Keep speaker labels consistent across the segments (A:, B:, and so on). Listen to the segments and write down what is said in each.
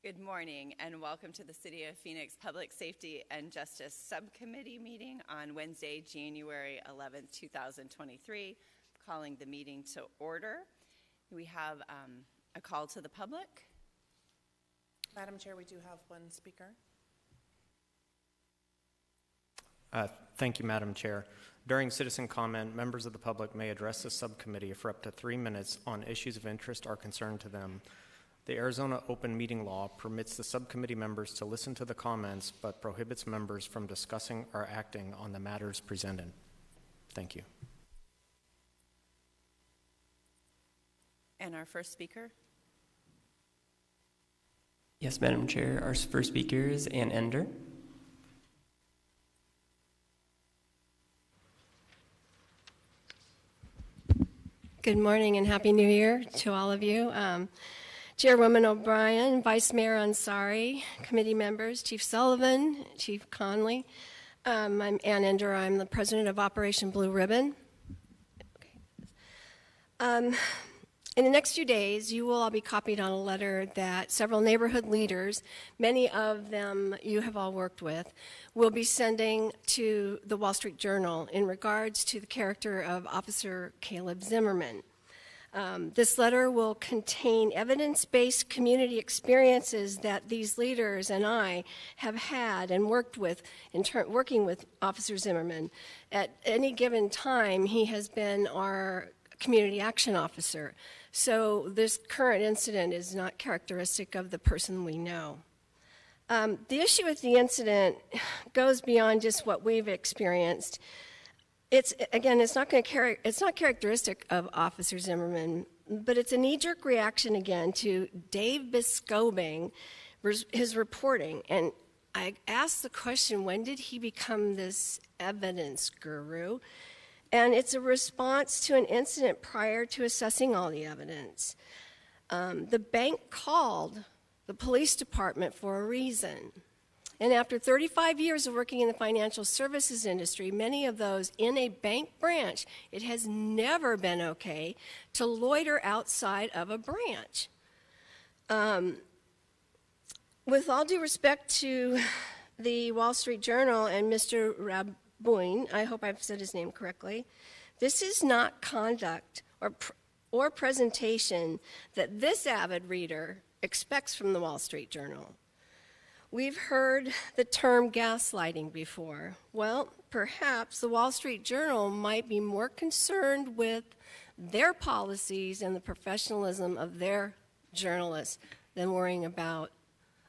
A: Good morning and welcome to the City of Phoenix Public Safety and Justice Subcommittee meeting on Wednesday, January 11th, 2023, calling the meeting to order. We have a call to the public.
B: Madam Chair, we do have one speaker.
C: Thank you, Madam Chair. During citizen comment, members of the public may address the subcommittee for up to 3 minutes on issues of interest or concern to them. The Arizona Open Meeting Law permits the subcommittee members to listen to the comments, but prohibits members from discussing or acting on the matters presented. Thank you.
A: And our first speaker?
D: Yes, Madam Chair. Our first speaker is Ann Ender.
E: Good morning and Happy New Year to all of you. Chairwoman O'Brien, Vice Mayor Ansari, committee members, Chief Sullivan, Chief Conley. I'm Ann Ender. I'm the president of Operation Blue Ribbon. In the next few days, you will all be copied on a letter that several neighborhood leaders, many of them you have all worked with, will be sending to the Wall Street Journal in regards to the character of Officer Caleb Zimmerman. This letter will contain evidence-based community experiences that these leaders and I have had and worked with working with Officer Zimmerman. At any given time, he has been our community action officer. So this current incident is not characteristic of the person we know. The issue with the incident goes beyond just what we've experienced. It's not characteristic of Officer Zimmerman, but it's a knee-jerk reaction again to Dave Biscobing, his reporting. And I asked the question, when did he become this evidence guru? And it's a response to an incident prior to assessing all the evidence. The bank called the police department for a reason. And after 35 years of working in the financial services industry, many of those in a bank branch, it has never been okay to loiter outside of a branch. With all due respect to the Wall Street Journal and Mr. Raboin, I hope I've said his name correctly, this is not conduct or presentation that this avid reader expects from the Wall Street Journal. We've heard the term gaslighting before. Well, perhaps the Wall Street Journal might be more concerned with their policies and the professionalism of their journalists than worrying about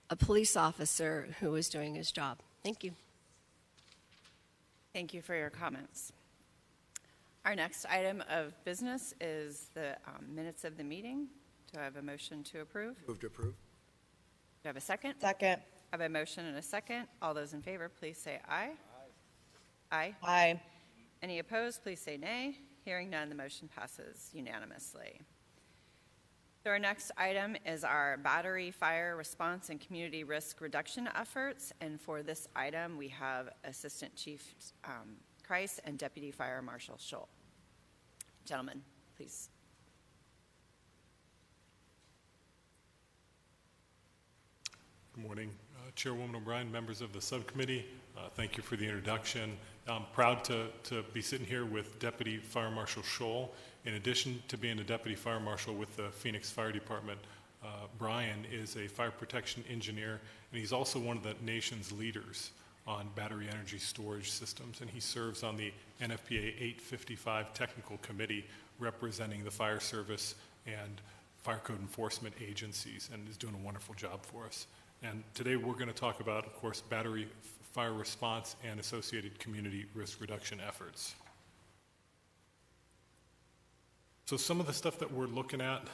E: a police officer who is doing his job. Thank you.
A: Thank you for your comments. Our next item of business is the minutes of the meeting. Do I have a motion to approve?
F: Move to approve.
A: Do I have a second?
B: Second.
A: I have a motion and a second. All those in favor, please say aye.
F: Aye.
A: Aye.
B: Aye.
A: Any opposed, please say nay. Hearing none, the motion passes unanimously. So our next item is our battery fire response and community risk reduction efforts. And for this item, we have Assistant Chief Kreis and Deputy Fire Marshal Scholl. Gentlemen, please.
G: Good morning, Chairwoman O'Brien, members of the subcommittee. Thank you for the introduction. I'm proud to be sitting here with Deputy Fire Marshal Scholl. In addition to being a Deputy Fire Marshal with the Phoenix Fire Department, Brian is a fire protection engineer, and he's also one of the nation's leaders on battery energy storage systems, and he serves on the NFPA 855 Technical Committee representing the fire service and fire code enforcement agencies, and is doing a wonderful job for us. And today we're going to talk about, of course, battery fire response and associated community risk reduction efforts. So some of the stuff that we're looking at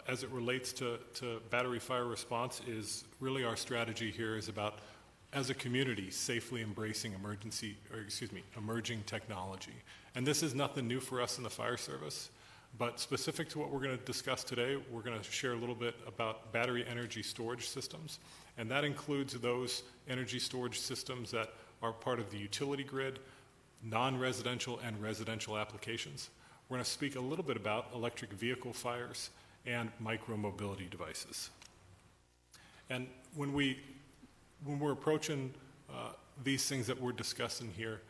G: as it relates to battery fire response is really our strategy here is about, as a community, safely embracing emerging technology. And this is nothing new for us in the fire service. But specific to what we're going to discuss today, we're going to share a little bit about battery energy storage systems. And that includes those energy storage systems that are part of the utility grid, non-residential and residential applications. We're going to speak a little bit about electric vehicle fires and micro-mobility devices. And when we're approaching these things that we're discussing here,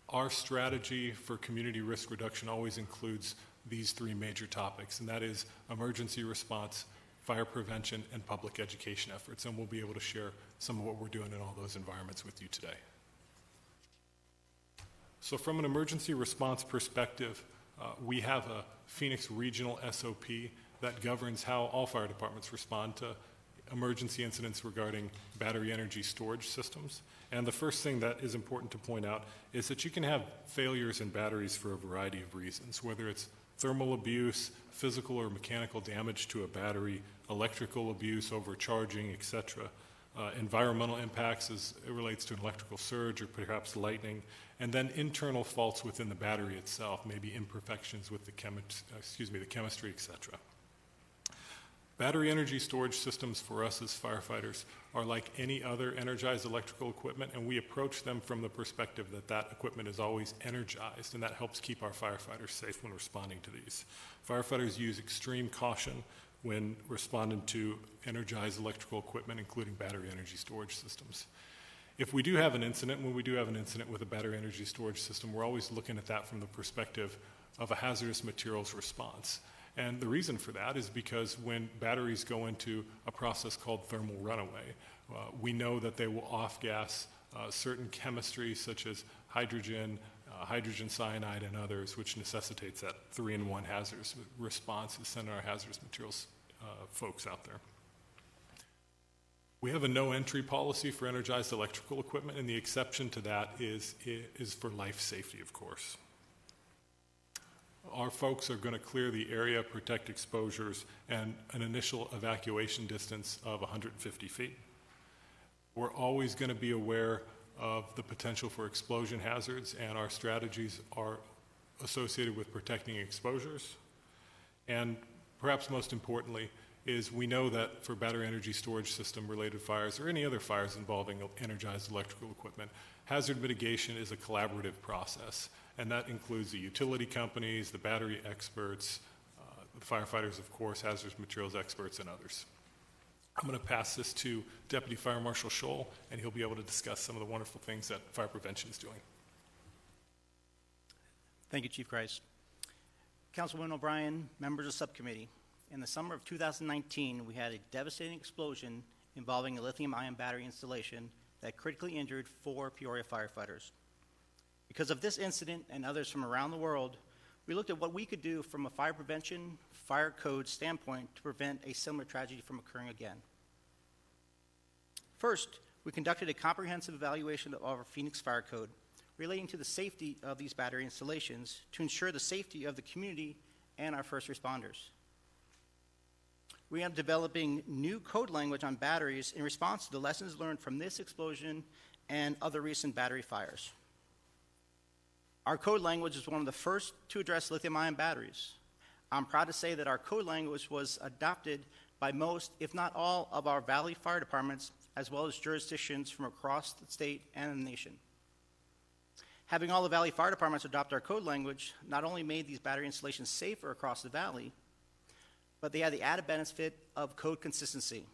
G: our strategy for community risk reduction always includes these three major topics, and that is emergency response, fire prevention, and public education efforts. And we'll be able to share some of what we're doing in all those environments with you today. So from an emergency response perspective, we have a Phoenix regional SOP that governs how all fire departments respond to emergency incidents regarding battery energy storage systems. And the first thing that is important to point out is that you can have failures in batteries for a variety of reasons, whether it's thermal abuse, physical or mechanical damage to a battery, electrical abuse, overcharging, etc. Environmental impacts as it relates to an electrical surge or perhaps lightning, and then internal faults within the battery itself, maybe imperfections with the chemistry, etc. Battery energy storage systems for us as firefighters are like any other energized electrical equipment, and we approach them from the perspective that that equipment is always energized, and that helps keep our firefighters safe when responding to these. Firefighters use extreme caution when responding to energized electrical equipment, including battery energy storage systems. If we do have an incident, when we do have an incident with a battery energy storage system, we're always looking at that from the perspective of a hazardous materials response. And the reason for that is because when batteries go into a process called thermal runaway, we know that they will off-gas certain chemistries such as hydrogen, hydrogen cyanide, and others, which necessitates that 3-in-1 hazardous response to send our hazardous materials folks out there. We have a no-entry policy for energized electrical equipment, and the exception to that is for life safety, of course. Our folks are going to clear the area, protect exposures, and an initial evacuation distance of 150 feet. We're always going to be aware of the potential for explosion hazards, and our strategies are associated with protecting exposures. And perhaps most importantly is we know that for battery energy storage system related fires or any other fires involving energized electrical equipment, hazard mitigation is a collaborative process. And that includes the utility companies, the battery experts, the firefighters, of course, hazardous materials experts, and others. I'm going to pass this to Deputy Fire Marshal Scholl, and he'll be able to discuss some of the wonderful things that fire prevention is doing.
F: Thank you, Chief Christ. Councilwoman O'Brien, members of Subcommittee, in the summer of 2019, we had a devastating explosion involving a lithium-ion battery installation that critically injured 4 Peoria firefighters. Because of this incident and others from around the world, we looked at what we could do from a fire prevention, fire code standpoint to prevent a similar tragedy from occurring again. First, we conducted a comprehensive evaluation of our Phoenix Fire Code relating to the safety of these battery installations to ensure the safety of the community and our first responders. We are developing new code language on batteries in response to the lessons learned from this explosion and other recent battery fires. Our code language is one of the first to address lithium-ion batteries. I'm proud to say that our code language was adopted by most, if not all, of our Valley Fire Departments, as well as jurisdictions from across the state and the nation. Having all the Valley Fire Departments adopt our code language not only made these battery installations safer across the valley, but they had the added benefit of code consistency.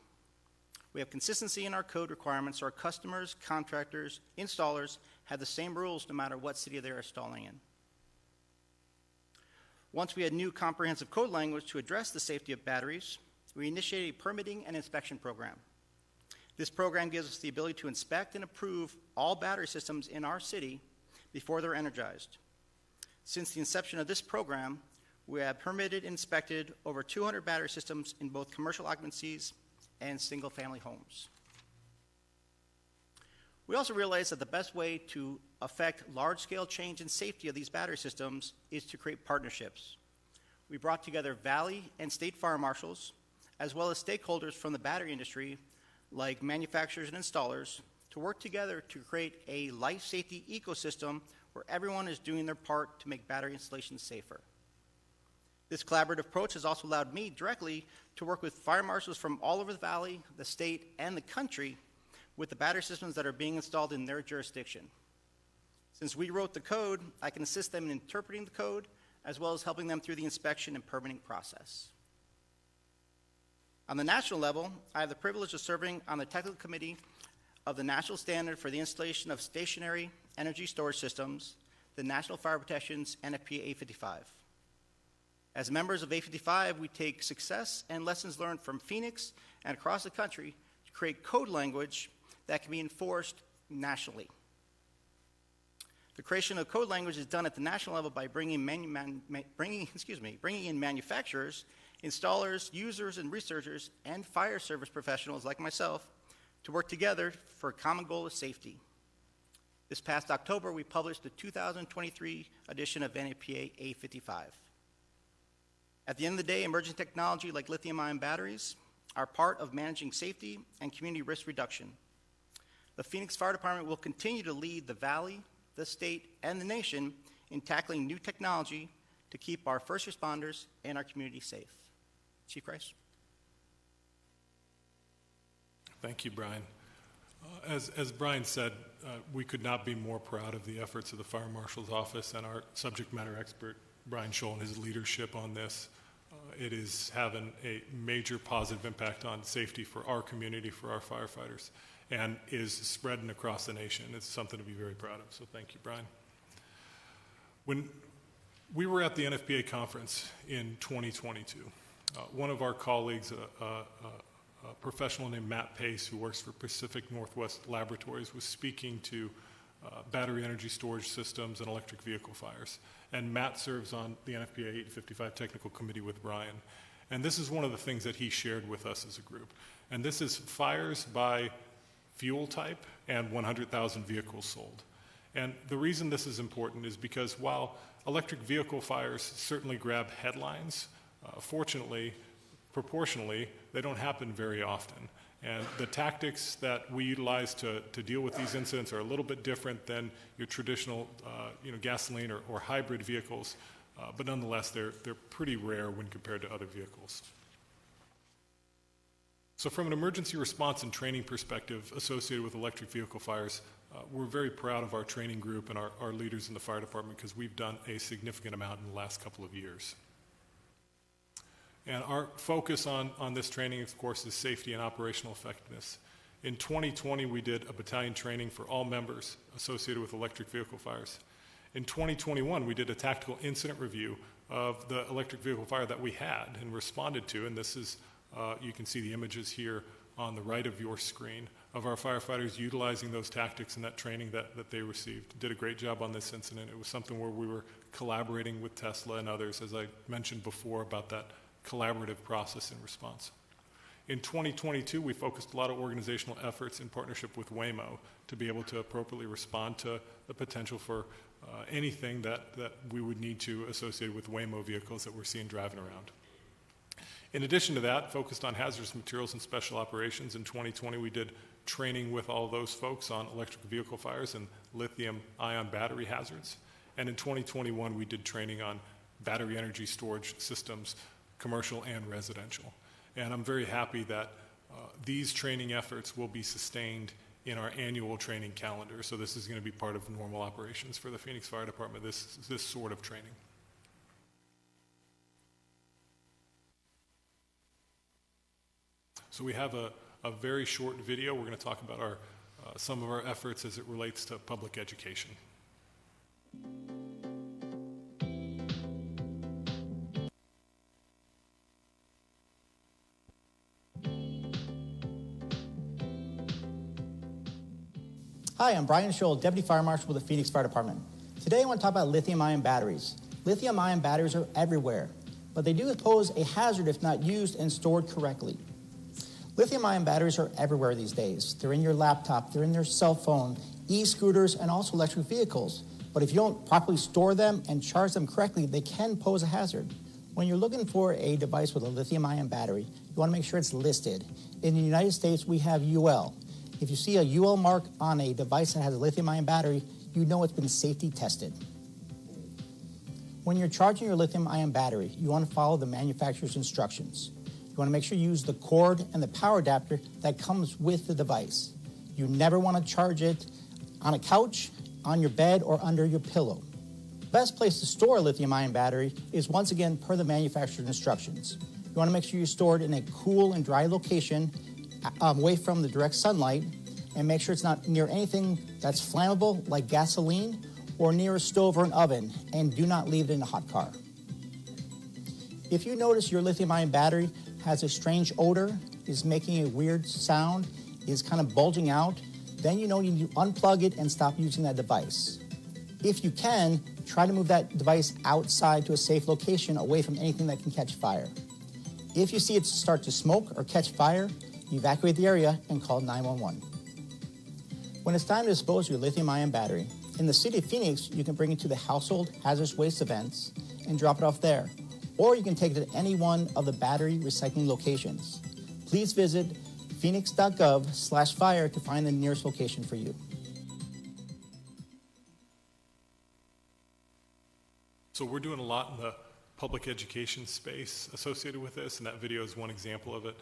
F: We have consistency in our code requirements so our customers, contractors, installers have the same rules no matter what city they're installing in. Once we had new comprehensive code language to address the safety of batteries, we initiated a permitting and inspection program. This program gives us the ability to inspect and approve all battery systems in our city before they're energized. Since the inception of this program, we have permitted and inspected over 200 battery systems in both commercial occupancies and single-family homes. We also realized that the best way to affect large-scale change in safety of these battery systems is to create partnerships. We brought together Valley and state fire marshals, as well as stakeholders from the battery industry, like manufacturers and installers, to work together to create a life safety ecosystem where everyone is doing their part to make battery installations safer. This collaborative approach has also allowed me directly to work with fire marshals from all over the valley, the state, and the country with the battery systems that are being installed in their jurisdiction. Since we wrote the code, I can assist them in interpreting the code, as well as helping them through the inspection and permitting process. On the national level, I have the privilege of serving on the technical committee of the National Standard for the Installation of Stationary Energy Storage Systems, the National Fire Protection's NFPA 855. As members of 855, we take success and lessons learned from Phoenix and across the country to create code language that can be enforced nationally. The creation of code language is done at the national level by bringing in manufacturers, installers, users, and researchers, and fire service professionals like myself to work together for a common goal of safety. This past October, we published the 2023 edition of NFPA 855. At the end of the day, emerging technology like lithium-ion batteries are part of managing safety and community risk reduction. The Phoenix Fire Department will continue to lead the Valley, the state, and the nation in tackling new technology to keep our first responders and our community safe. Chief Price.
G: Thank you, Brian. As Brian said, we could not be more proud of the efforts of the Fire Marshal's Office and our subject matter expert, Brian Scholl, and his leadership on this. It is having a major positive impact on safety for our community, for our firefighters, and is spreading across the nation. It's something to be very proud of, so thank you, Brian. When we were at the NFPA conference in 2022, one of our colleagues, a professional named Matt Pace, who works for Pacific Northwest Laboratories, was speaking to battery energy storage systems and electric vehicle fires. And Matt serves on the NFPA 855 Technical Committee with Brian. And this is one of the things that he shared with us as a group. And this is fires by fuel type and 100,000 vehicles sold. And the reason this is important is because while electric vehicle fires certainly grab headlines, fortunately, proportionally, they don't happen very often. And the tactics that we utilize to deal with these incidents are a little bit different than your traditional gasoline or hybrid vehicles, but nonetheless, they're pretty rare when compared to other vehicles. So from an emergency response and training perspective associated with electric vehicle fires, we're very proud of our training group and our leaders in the fire department because we've done a significant amount in the last couple of years. And our focus on this training, of course, is safety and operational effectiveness. In 2020, we did a battalion training for all members associated with electric vehicle fires. In 2021, we did a tactical incident review of the electric vehicle fire that we had and responded to, and this is, you can see the images here on the right of your screen of our firefighters utilizing those tactics and that training that they received. Did a great job on this incident. It was something where we were collaborating with Tesla and others, as I mentioned before, about that collaborative process in response. In 2022, we focused a lot of organizational efforts in partnership with Waymo to be able to appropriately respond to the potential for anything that we would need to associate with Waymo vehicles that we're seeing driving around. In addition to that, focused on hazardous materials and special operations. In 2020, we did training with all those folks on electric vehicle fires and lithium-ion battery hazards. And in 2021, we did training on battery energy storage systems, commercial and residential. And I'm very happy that these training efforts will be sustained in our annual training calendar. So this is going to be part of normal operations for the Phoenix Fire Department, this sort of training. So we have a very short video. We're going to talk about some of our efforts as it relates to public education.
H: Hi, I'm Brian Scholl, Deputy Fire Marshal with the Phoenix Fire Department. Today I want to talk about lithium-ion batteries. Lithium-ion batteries are everywhere, but they do pose a hazard if not used and stored correctly. Lithium-ion batteries are everywhere these days. They're in your laptop, they're in your cell phone, e-scooters, and also electric vehicles. But if you don't properly store them and charge them correctly, they can pose a hazard. When you're looking for a device with a lithium-ion battery, you want to make sure it's listed. In the United States, we have UL. If you see a UL mark on a device that has a lithium-ion battery, you know it's been safety tested. When you're charging your lithium-ion battery, you want to follow the manufacturer's instructions. You want to make sure you use the cord and the power adapter that comes with the device. You never want to charge it on a couch, on your bed, or under your pillow. The best place to store a lithium-ion battery is, once again, per the manufacturer's instructions. You want to make sure you store it in a cool and dry location away from the direct sunlight, and make sure it's not near anything that's flammable like gasoline or near a stove or an oven, and do not leave it in a hot car. If you notice your lithium-ion battery has a strange odor, is making a weird sound, is kind of bulging out, then you know you need to unplug it and stop using that device. If you can, try to move that device outside to a safe location away from anything that can catch fire. If you see it start to smoke or catch fire, evacuate the area and call 911. When it's time to dispose of your lithium-ion battery, in the city of Phoenix, you can bring it to the household hazardous waste events and drop it off there, or you can take it to any one of the battery recycling locations. Please visit Phoenix.gov/fire to find the nearest location for you.
G: So we're doing a lot in the public education space associated with this, and that video is one example of it.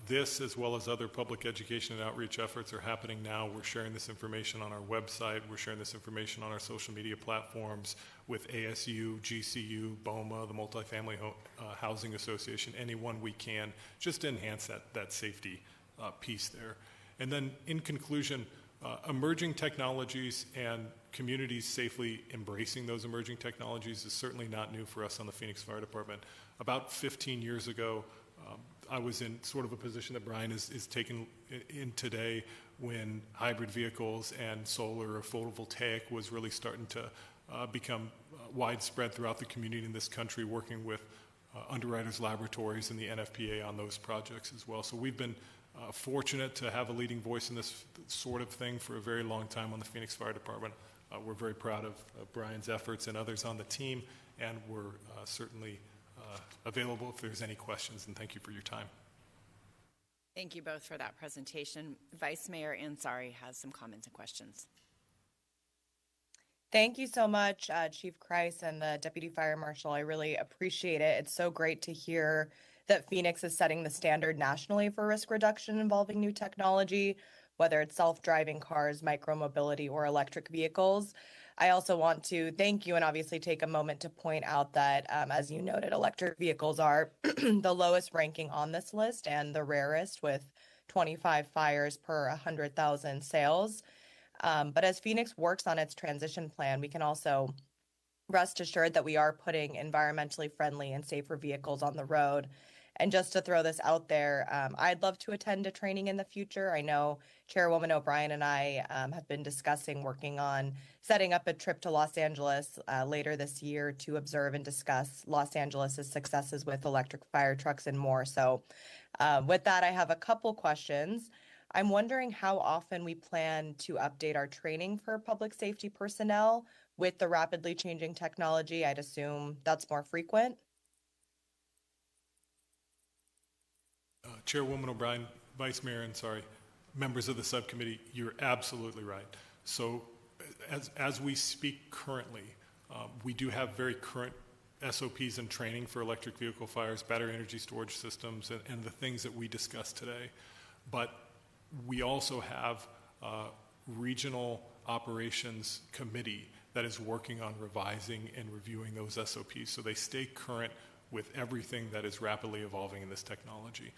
G: This, as well as other public education and outreach efforts, are happening now. We're sharing this information on our website. We're sharing this information on our social media platforms with ASU, GCU, BOMA, the Multifamily Housing Association, anyone we can, just to enhance that safety piece there. And then, in conclusion, emerging technologies and communities safely embracing those emerging technologies is certainly not new for us on the Phoenix Fire Department. About 15 years ago, I was in sort of a position that Brian is taking in today, when hybrid vehicles and solar or photovoltaic was really starting to become widespread throughout the community in this country, working with Underwriters Laboratories and the NFPA on those projects as well. So we've been fortunate to have a leading voice in this sort of thing for a very long time on the Phoenix Fire Department. We're very proud of Brian's efforts and others on the team, and we're certainly available if there's any questions, and thank you for your time.
A: Thank you both for that presentation. Vice Mayor Ansari has some comments and questions.
I: Thank you so much, Chief Kreis and the Deputy Fire Marshal. I really appreciate it. It's so great to hear that Phoenix is setting the standard nationally for risk reduction involving new technology, whether it's self-driving cars, micromobility, or electric vehicles. I also want to thank you and obviously take a moment to point out that, as you noted, electric vehicles are the lowest ranking on this list and the rarest, with 25 fires per 100,000 sales. But as Phoenix works on its transition plan, we can also rest assured that we are putting environmentally friendly and safer vehicles on the road. And just to throw this out there, I'd love to attend a training in the future. I know Chairwoman O'Brien and I have been discussing working on setting up a trip to Los Angeles later this year to observe and discuss Los Angeles' successes with electric fire trucks and more. So with that, I have a couple questions. I'm wondering how often we plan to update our training for public safety personnel with the rapidly changing technology. I'd assume that's more frequent.
G: Chairwoman O'Brien, Vice Mayor Ansari, members of the subcommittee, you're absolutely right. So as we speak currently, we do have very current SOPs and training for electric vehicle fires, battery energy storage systems, and the things that we discussed today. But we also have a regional operations committee that is working on revising and reviewing those SOPs so they stay current with everything that is rapidly evolving in this technology.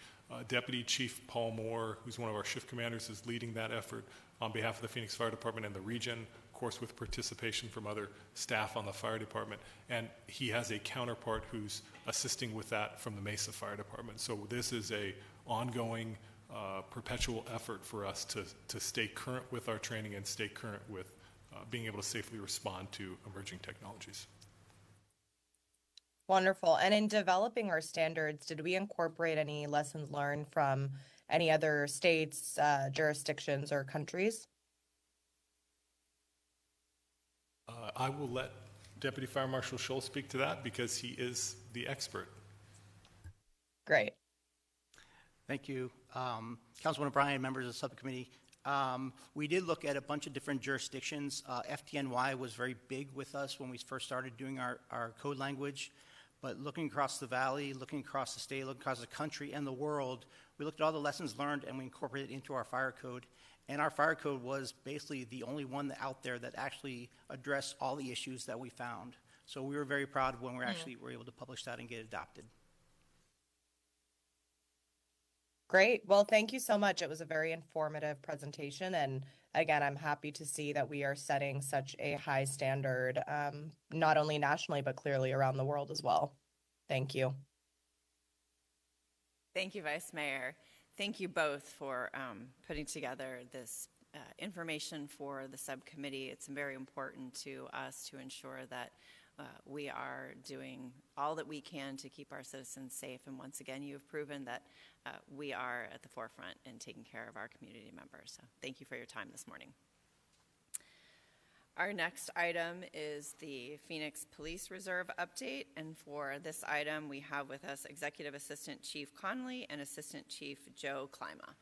G: Deputy Chief Paul Moore, who's one of our shift commanders, is leading that effort on behalf of the Phoenix Fire Department and the region, of course with participation from other staff on the fire department. And he has a counterpart who's assisting with that from the Mesa Fire Department. So this is a ongoing, perpetual effort for us to stay current with our training and stay current with being able to safely respond to emerging technologies.
I: Wonderful. And in developing our standards, did we incorporate any lessons learned from any other states, jurisdictions, or countries?
G: I will let Deputy Fire Marshal Scholl speak to that because he is the expert.
I: Great.
F: Thank you. Councilman O'Brien, members of the subcommittee. We did look at a bunch of different jurisdictions. FDNY was very big with us when we first started doing our code language. But looking across the valley, looking across the state, looking across the country and the world, we looked at all the lessons learned and we incorporated it into our fire code. And our fire code was basically the only one out there that actually addressed all the issues that we found. So we were very proud when we actually were able to publish that and get it adopted.
I: Great. Well, thank you so much. It was a very informative presentation. And again, I'm happy to see that we are setting such a high standard, not only nationally, but clearly around the world as well. Thank you.
A: Thank you, Vice Mayor. Thank you both for putting together this information for the subcommittee. It's very important to us to ensure that we are doing all that we can to keep our citizens safe. And once again, you have proven that we are at the forefront in taking care of our community members. So thank you for your time this morning. Our next item is the Phoenix Police Reserve update. And for this item, we have with us Executive Assistant Chief Connolly and Assistant Chief Joe Klima.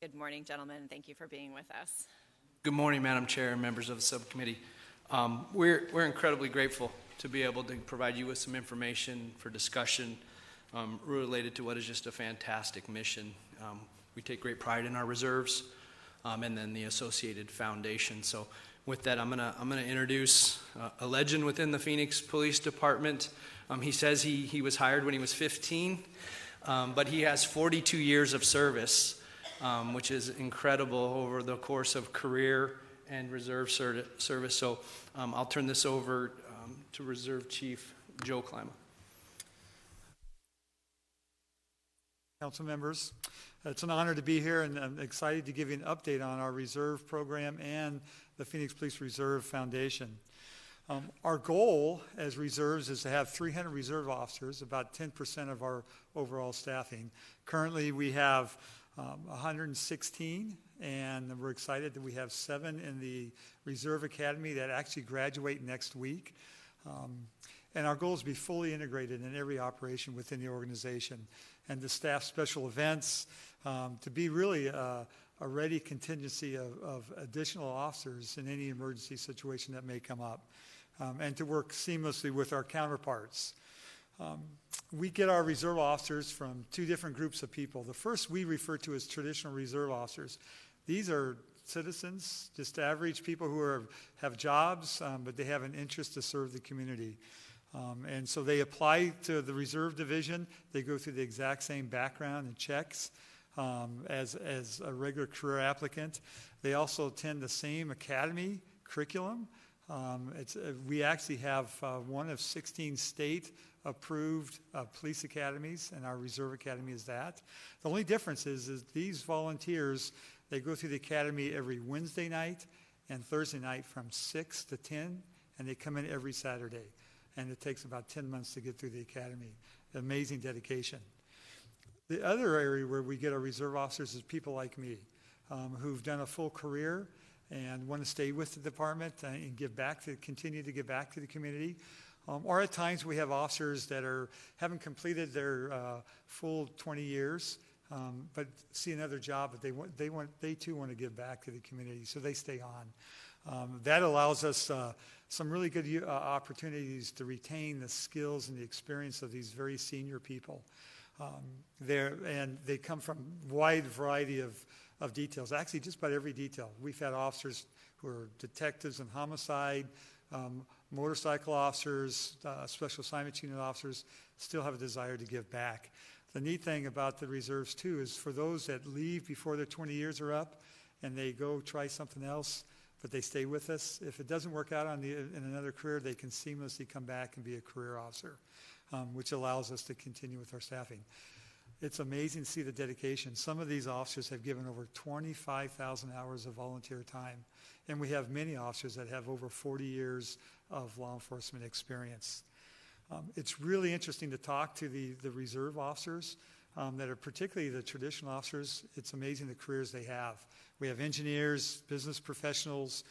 A: Good morning, gentlemen, and thank you for being with us.
J: Good morning, Madam Chair and members of the subcommittee. We're incredibly grateful to be able to provide you with some information for discussion related to what is just a fantastic mission. We take great pride in our reserves and then the associated foundation. So with that, I'm gonna introduce a legend within the Phoenix Police Department. He says he was hired when he was 15, but he has 42 years of service. Which is incredible over the course of career and reserve service. So I'll turn this over to Reserve Chief Joe Klima.
K: Council members, it's an honor to be here, and I'm excited to give you an update on our reserve program and the Phoenix Police Reserve Foundation. Our goal as reserves is to have 300 reserve officers, about 10% of our overall staffing. Currently, we have 116, and we're excited that we have 7 in the Reserve Academy that actually graduate next week. And our goal is to be fully integrated in every operation within the organization and to staff special events, to be really a ready contingency of additional officers in any emergency situation that may come up, and to work seamlessly with our counterparts. We get our reserve officers from 2 different groups of people. The first we refer to as traditional reserve officers. These are citizens, just average people who have jobs, but they have an interest to serve the community. And so they apply to the reserve division. They go through the exact same background and checks as a regular career applicant. They also attend the same academy curriculum. We actually have one of 16 state-approved police academies, and our Reserve Academy is that. The only difference is these volunteers, they go through the academy every Wednesday night and Thursday night from 6 to 10, and they come in every Saturday. And it takes about 10 months to get through the academy. Amazing dedication. The other area where we get our reserve officers is people like me, who've done a full career and want to stay with the department and continue to give back to the community. Or at times we have officers that haven't completed their full 20 years, but see another job, but they too want to give back to the community, so they stay on. That allows us some really good opportunities to retain the skills and the experience of these very senior people. And they come from a wide variety of details, actually just about every detail. We've had officers who are detectives in homicide, motorcycle officers, special assignments unit officers, still have a desire to give back. The neat thing about the reserves too is for those that leave before their 20 years are up and they go try something else, but they stay with us, if it doesn't work out in another career, they can seamlessly come back and be a career officer, which allows us to continue with our staffing. It's amazing to see the dedication. Some of these officers have given over 25,000 hours of volunteer time, and we have many officers that have over 40 years of law enforcement experience. It's really interesting to talk to the reserve officers that are particularly the traditional officers. It's amazing the careers they have. We have engineers, business professionals,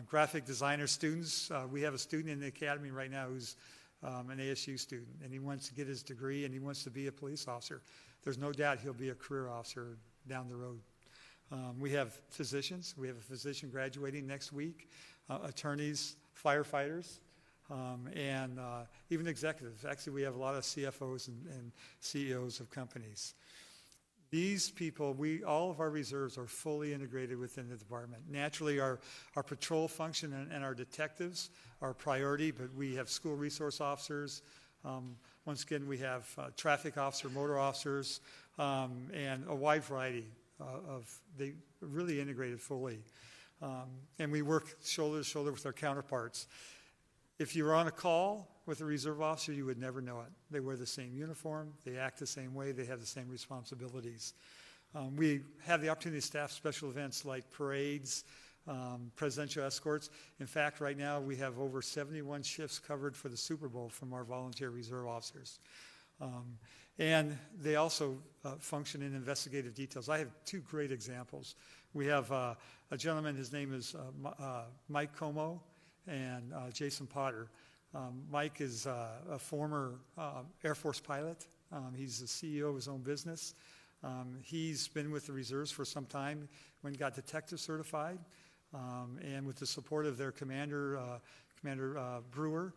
K: graphic designer students. We have a student in the academy right now who's an ASU student, and he wants to get his degree and he wants to be a police officer. There's no doubt he'll be a career officer down the road. We have physicians. We have a physician graduating next week, attorneys, firefighters. and even executives. Actually, we have a lot of CFOs and CEOs of companies. These people, all of our reserves are fully integrated within the department. Naturally, our patrol function and our detectives are a priority, but we have school resource officers. Once again, we have traffic officer, motor officers, and a wide variety they really integrated fully. And we work shoulder to shoulder with our counterparts. If you were on a call with a reserve officer, you would never know it. They wear the same uniform, they act the same way, they have the same responsibilities. We have the opportunity to staff special events like parades, presidential escorts. In fact, right now we have over 71 shifts covered for the Super Bowl from our volunteer reserve officers. And they also function in investigative details. I have two great examples. We have a gentleman, his name is Mike Como, and Jason Potter. Mike is a former Air Force pilot. He's the CEO of his own business. He's been with the reserves for some time when he got detective certified. And with the support of their commander, Commander Brewer,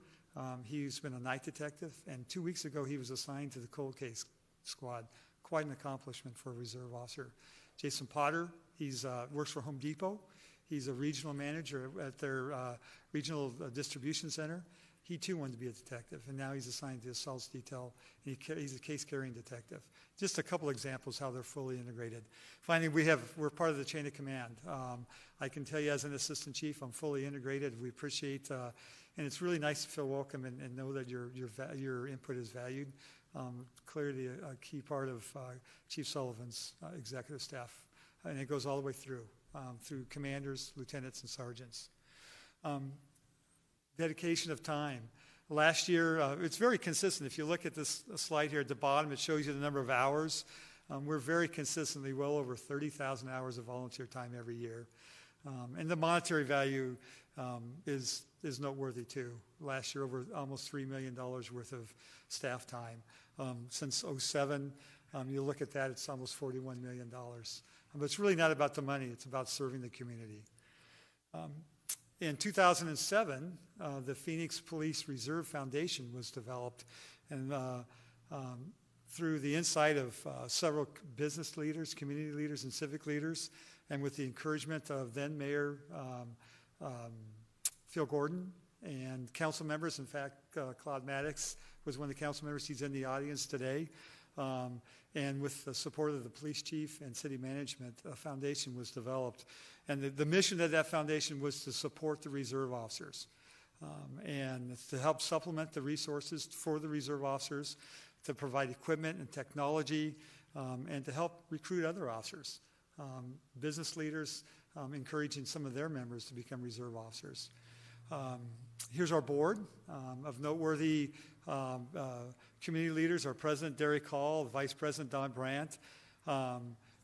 K: he's been a night detective. And 2 weeks ago, he was assigned to the cold case squad. Quite an accomplishment for a reserve officer. Jason Potter, he's works for Home Depot. He's a regional manager at their regional distribution center. He too wanted to be a detective, and now he's assigned to the assaults detail. He's a case-carrying detective. Just a couple examples how they're fully integrated. Finally, we're part of the chain of command. I can tell you as an assistant chief, I'm fully integrated. We appreciate, and it's really nice to feel welcome and know that your input is valued. Clearly a key part of Chief Sullivan's executive staff, and it goes all the way through commanders, lieutenants, and sergeants. Dedication of time. Last year, it's very consistent. If you look at this slide here at the bottom, it shows you the number of hours. We're very consistently well over 30,000 hours of volunteer time every year. And the monetary value is noteworthy too. Last year, over almost $3 million worth of staff time. Since 2007, you look at that, it's almost $41 million. But it's really not about the money, it's about serving the community. In 2007, the Phoenix Police Reserve Foundation was developed, and through the insight of several business leaders, community leaders, and civic leaders, and with the encouragement of then Mayor Phil Gordon and council members. In fact, Claude Maddox was one of the council members. He's in the audience today. And with the support of the police chief and city management, a foundation was developed. And the mission of that foundation was to support the reserve officers and to help supplement the resources for the reserve officers, to provide equipment and technology, and to help recruit other officers. Business leaders encouraging some of their members to become reserve officers. Here's our board of noteworthy community leaders. Our president, Derek Hall, the vice president, Don Brandt.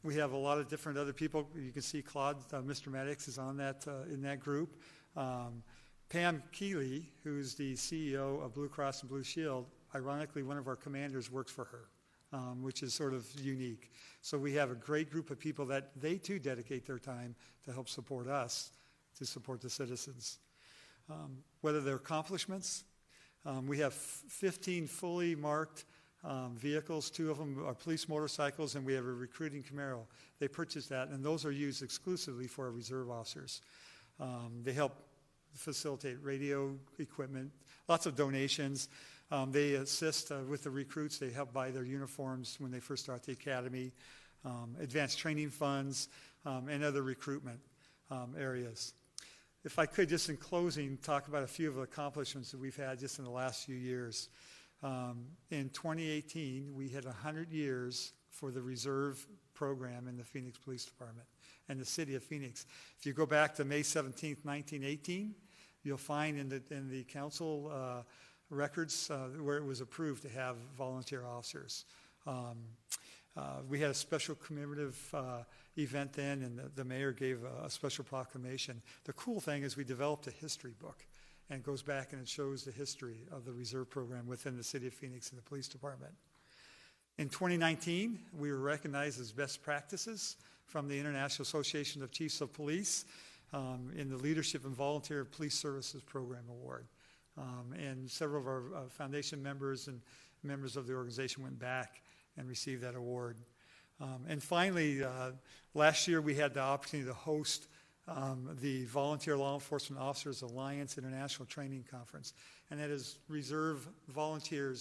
K: We have a lot of different other people. You can see Claude, Mr. Maddox is on that in that group. Pam Keeley, who's the CEO of Blue Cross and Blue Shield, ironically, one of our commanders works for her, which is sort of unique. So we have a great group of people that they too dedicate their time to help support us, to support the citizens. Whether they're accomplishments, we have 15 fully marked vehicles. 2 of them are police motorcycles, and we have a recruiting Camaro. They purchased that, and those are used exclusively for our reserve officers. They help facilitate radio equipment, lots of donations. They assist with the recruits. They help buy their uniforms when they first start the academy, advanced training funds, and other recruitment areas. If I could, just in closing, talk about a few of the accomplishments that we've had just in the last few years. In 2018, we had 100 years for the reserve program in the Phoenix Police Department and the city of Phoenix. If you go back to May 17th, 1918, you'll find in the council records where it was approved to have volunteer officers. We had a special commemorative event then, and the mayor gave a special proclamation. The cool thing is we developed a history book, and it goes back and it shows the history of the reserve program within the city of Phoenix and the police department. In 2019, we were recognized as best practices from the International Association of Chiefs of Police in the Leadership and Volunteer Police Services Program Award. And several of our foundation members and members of the organization went back and received that award. And finally, last year we had the opportunity to host the Volunteer Law Enforcement Officers Alliance International Training Conference. And that is reserve volunteer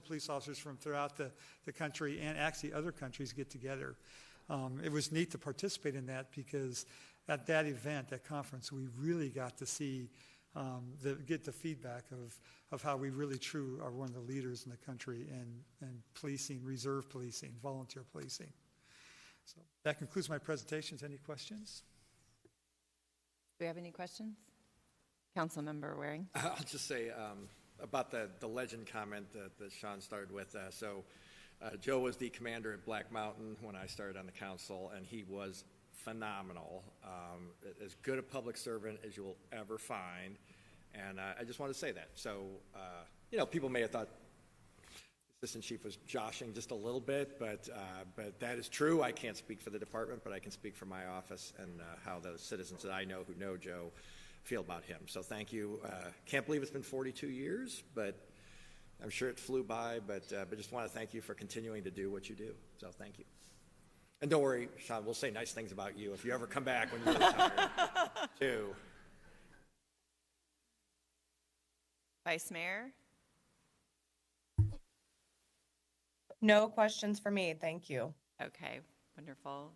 K: police officers from throughout the country and actually other countries get together. It was neat to participate in that because at that event, that conference, we really got to see, get the feedback of how we really true are one of the leaders in the country in policing, reserve policing, volunteer policing. So that concludes my presentations. Any questions?
A: Do we have any questions? Councilmember Waring.
L: I'll just say about the legend comment that Sean started with. Joe was the commander at Black Mountain when I started on the council, and he was phenomenal. As good a public servant as you will ever find. And I just want to say that. So, people may have thought the assistant chief was joshing just a little bit, but that is true. I can't speak for the department, but I can speak for my office and how those citizens that I know who know Joe feel about him. So thank you. Can't believe it's been 42 years, but I'm sure it flew by, but just want to thank you for continuing to do what you do. So thank you. And don't worry, Sean, we'll say nice things about you if you ever come back when you retire, too.
A: Vice Mayor?
I: No questions for me. Thank you.
A: Okay, wonderful.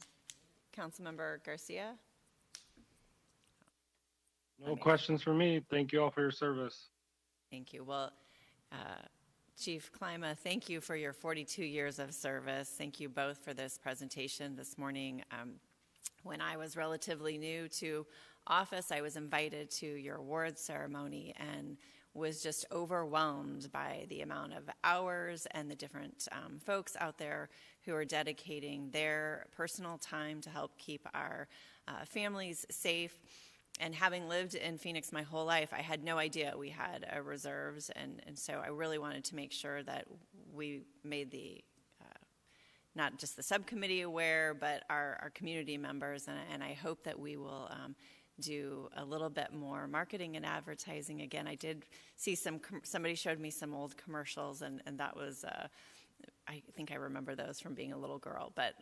A: Councilmember Garcia?
M: No questions for me. Thank you all for your service.
A: Thank you. Well, Chief Klima, thank you for your 42 years of service. Thank you both for this presentation this morning. When I was relatively new to office, I was invited to your award ceremony and was just overwhelmed by the amount of hours and the different folks out there who are dedicating their personal time to help keep our families safe. And having lived in Phoenix my whole life, I had no idea we had reserves, and so I really wanted to make sure that we made the not just the subcommittee aware, but our community members, and I hope that we will do a little bit more marketing and advertising. Again, I did see somebody showed me some old commercials, and that was, I think I remember those from being a little girl, but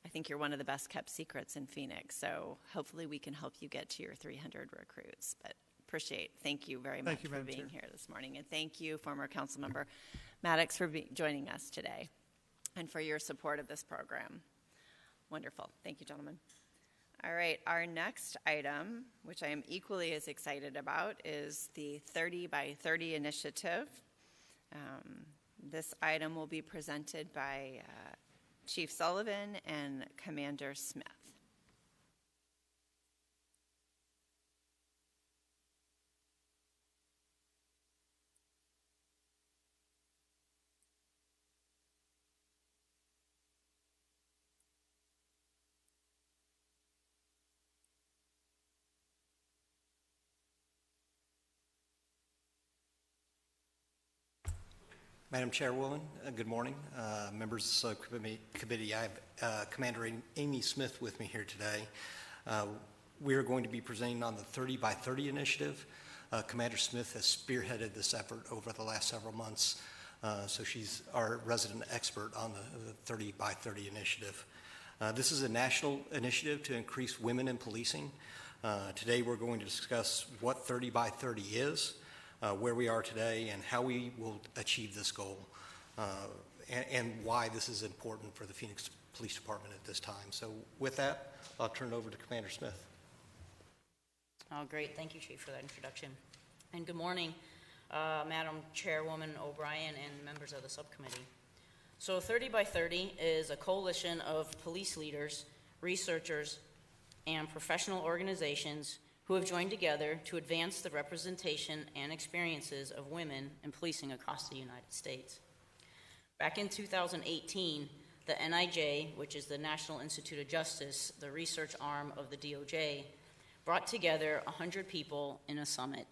A: I think you're one of the best kept secrets in Phoenix, so hopefully we can help you get to your 300 recruits, but thank you very much for being here this morning, and thank you, former Councilmember Maddox, for joining us today, and for your support of this program. Wonderful. Thank you, gentlemen. All right, our next item, which I am equally as excited about, is the 30 by 30 initiative. This item will be presented by Chief Sullivan and Commander Smith.
N: Madam Chairwoman, good morning. Members of the subcommittee, I have Commander Amy Smith with me here today. We are going to be presenting on the 30 by 30 initiative. Commander Smith has spearheaded this effort over the last several months, so she's our resident expert on the 30 by 30 initiative. This is a national initiative to increase women in policing. Today we're going to discuss what 30 by 30 is, where we are today, and how we will achieve this goal, and why this is important for the Phoenix Police Department at this time. So with that, I'll turn it over to Commander Smith.
O: Oh, great. Thank you, Chief, for that introduction. And good morning, Madam Chairwoman O'Brien and members of the subcommittee. So 30 by 30 is a coalition of police leaders, researchers, and professional organizations who have joined together to advance the representation and experiences of women in policing across the United States. Back in 2018, the NIJ, which is the National Institute of Justice, the research arm of the DOJ, brought together 100 people in a summit.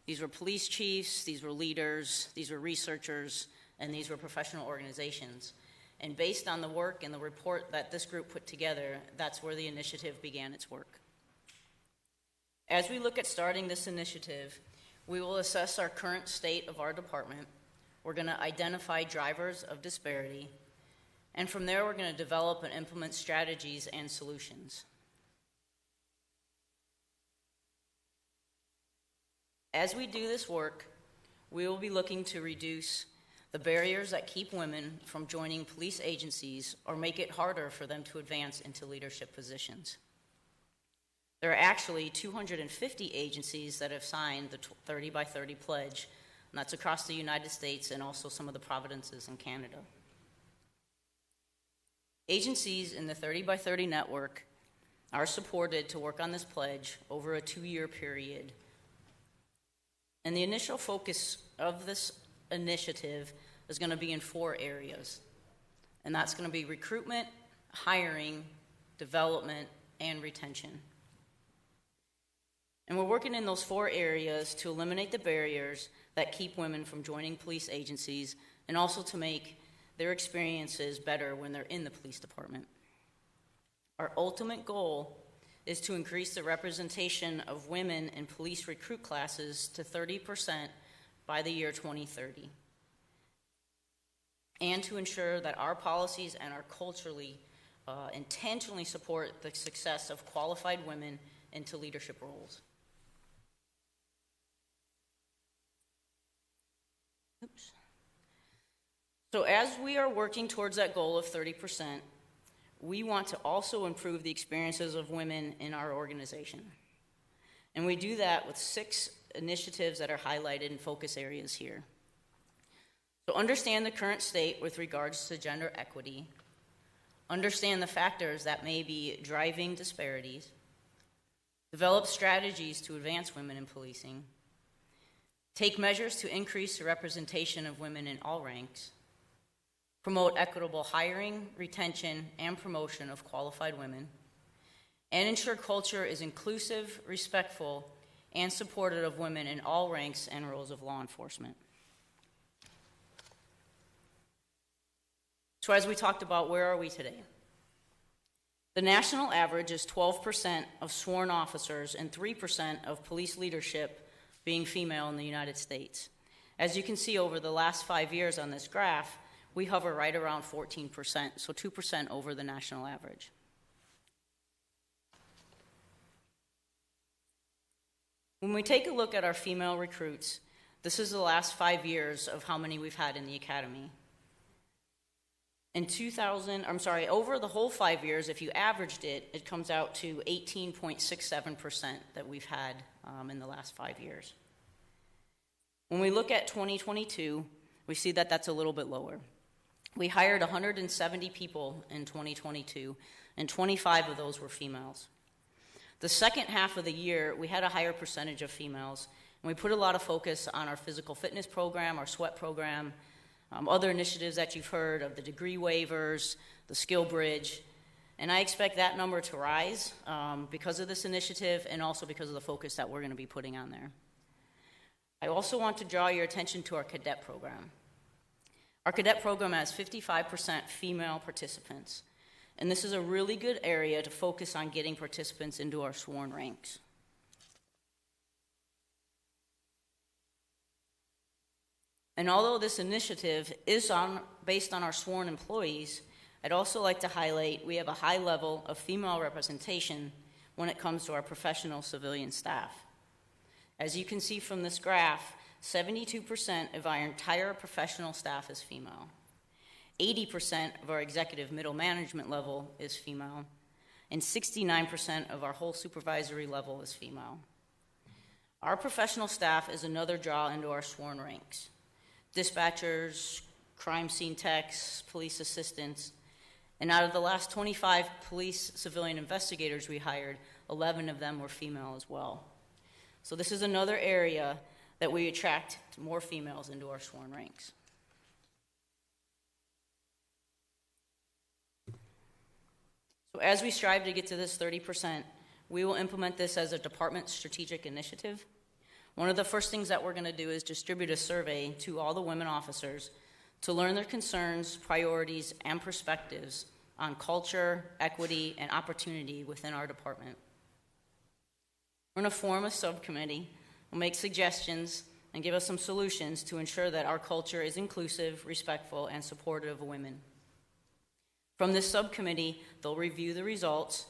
O: These were police chiefs, these were leaders, these were researchers, and these were professional organizations. And based on the work and the report that this group put together, that's where the initiative began its work. As we look at starting this initiative, we will assess our current state of our department. We're going to identify drivers of disparity. And from there, we're going to develop and implement strategies and solutions. As we do this work, we will be looking to reduce the barriers that keep women from joining police agencies or make it harder for them to advance into leadership positions. There are actually 250 agencies that have signed the 30 by 30 pledge, and that's across the United States and also some of the provinces in Canada. Agencies in the 30 by 30 network are supported to work on this pledge over a 2-year period. And the initial focus of this initiative is going to be in 4 areas. And that's going to be recruitment, hiring, development, and retention. And we're working in those 4 areas to eliminate the barriers that keep women from joining police agencies and also to make their experiences better when they're in the police department. Our ultimate goal is to increase the representation of women in police recruit classes to 30% by the year 2030, and to ensure that our policies and our culturally intentionally support the success of qualified women into leadership roles. Oops. So as we are working towards that goal of 30%, we want to also improve the experiences of women in our organization. And we do that with 6 initiatives that are highlighted in focus areas here. So understand the current state with regards to gender equity. Understand the factors that may be driving disparities. Develop strategies to advance women in policing. Take measures to increase the representation of women in all ranks. Promote equitable hiring, retention, and promotion of qualified women, and ensure culture is inclusive, respectful, and supportive of women in all ranks and roles of law enforcement. So as we talked about, where are we today? The national average is 12% of sworn officers and 3% of police leadership being female in the United States. As you can see over the last 5 years on this graph, we hover right around 14%, so 2% over the national average. When we take a look at our female recruits, this is the last 5 years of how many we've had in the academy. Over the whole 5 years, if you averaged it, it comes out to 18.67% that we've had in the last 5 years. When we look at 2022, we see that that's a little bit lower. We hired 170 people in 2022, and 25 of those were females. The second half of the year, we had a higher percentage of females, and we put a lot of focus on our physical fitness program, our sweat program, other initiatives that you've heard of, the degree waivers, the skill bridge, and I expect that number to rise because of this initiative and also because of the focus that we're going to be putting on there. I also want to draw your attention to our cadet program. Our cadet program has 55% female participants, and this is a really good area to focus on getting participants into our sworn ranks. And although this initiative is based on our sworn employees, I'd also like to highlight we have a high level of female representation when it comes to our professional civilian staff. As you can see from this graph, 72% of our entire professional staff is female. 80% of our executive middle management level is female, and 69% of our whole supervisory level is female. Our professional staff is another draw into our sworn ranks. Dispatchers, crime scene techs, police assistants, and out of the last 25 police civilian investigators we hired, 11 of them were female as well. So this is another area that we attract more females into our sworn ranks. So as we strive to get to this 30%, we will implement this as a department strategic initiative. One of the first things that we're going to do is distribute a survey to all the women officers to learn their concerns, priorities, and perspectives on culture, equity, and opportunity within our department. We're going to form a subcommittee will make suggestions and give us some solutions to ensure that our culture is inclusive, respectful, and supportive of women. From this subcommittee, they'll review the results,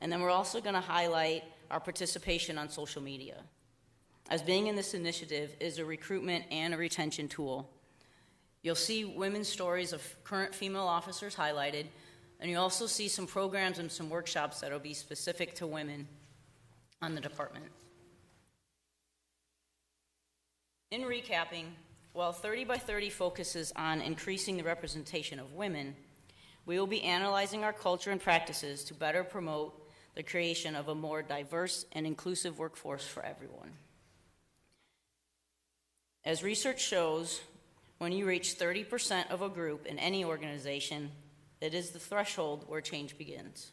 O: and then we're also going to highlight our participation on social media, as being in this initiative is a recruitment and a retention tool. You'll see women's stories of current female officers highlighted, and you'll also see some programs and some workshops that will be specific to women on the department. In recapping, while 30 by 30 focuses on increasing the representation of women, we will be analyzing our culture and practices to better promote the creation of a more diverse and inclusive workforce for everyone. As research shows, when you reach 30% of a group in any organization, it is the threshold where change begins.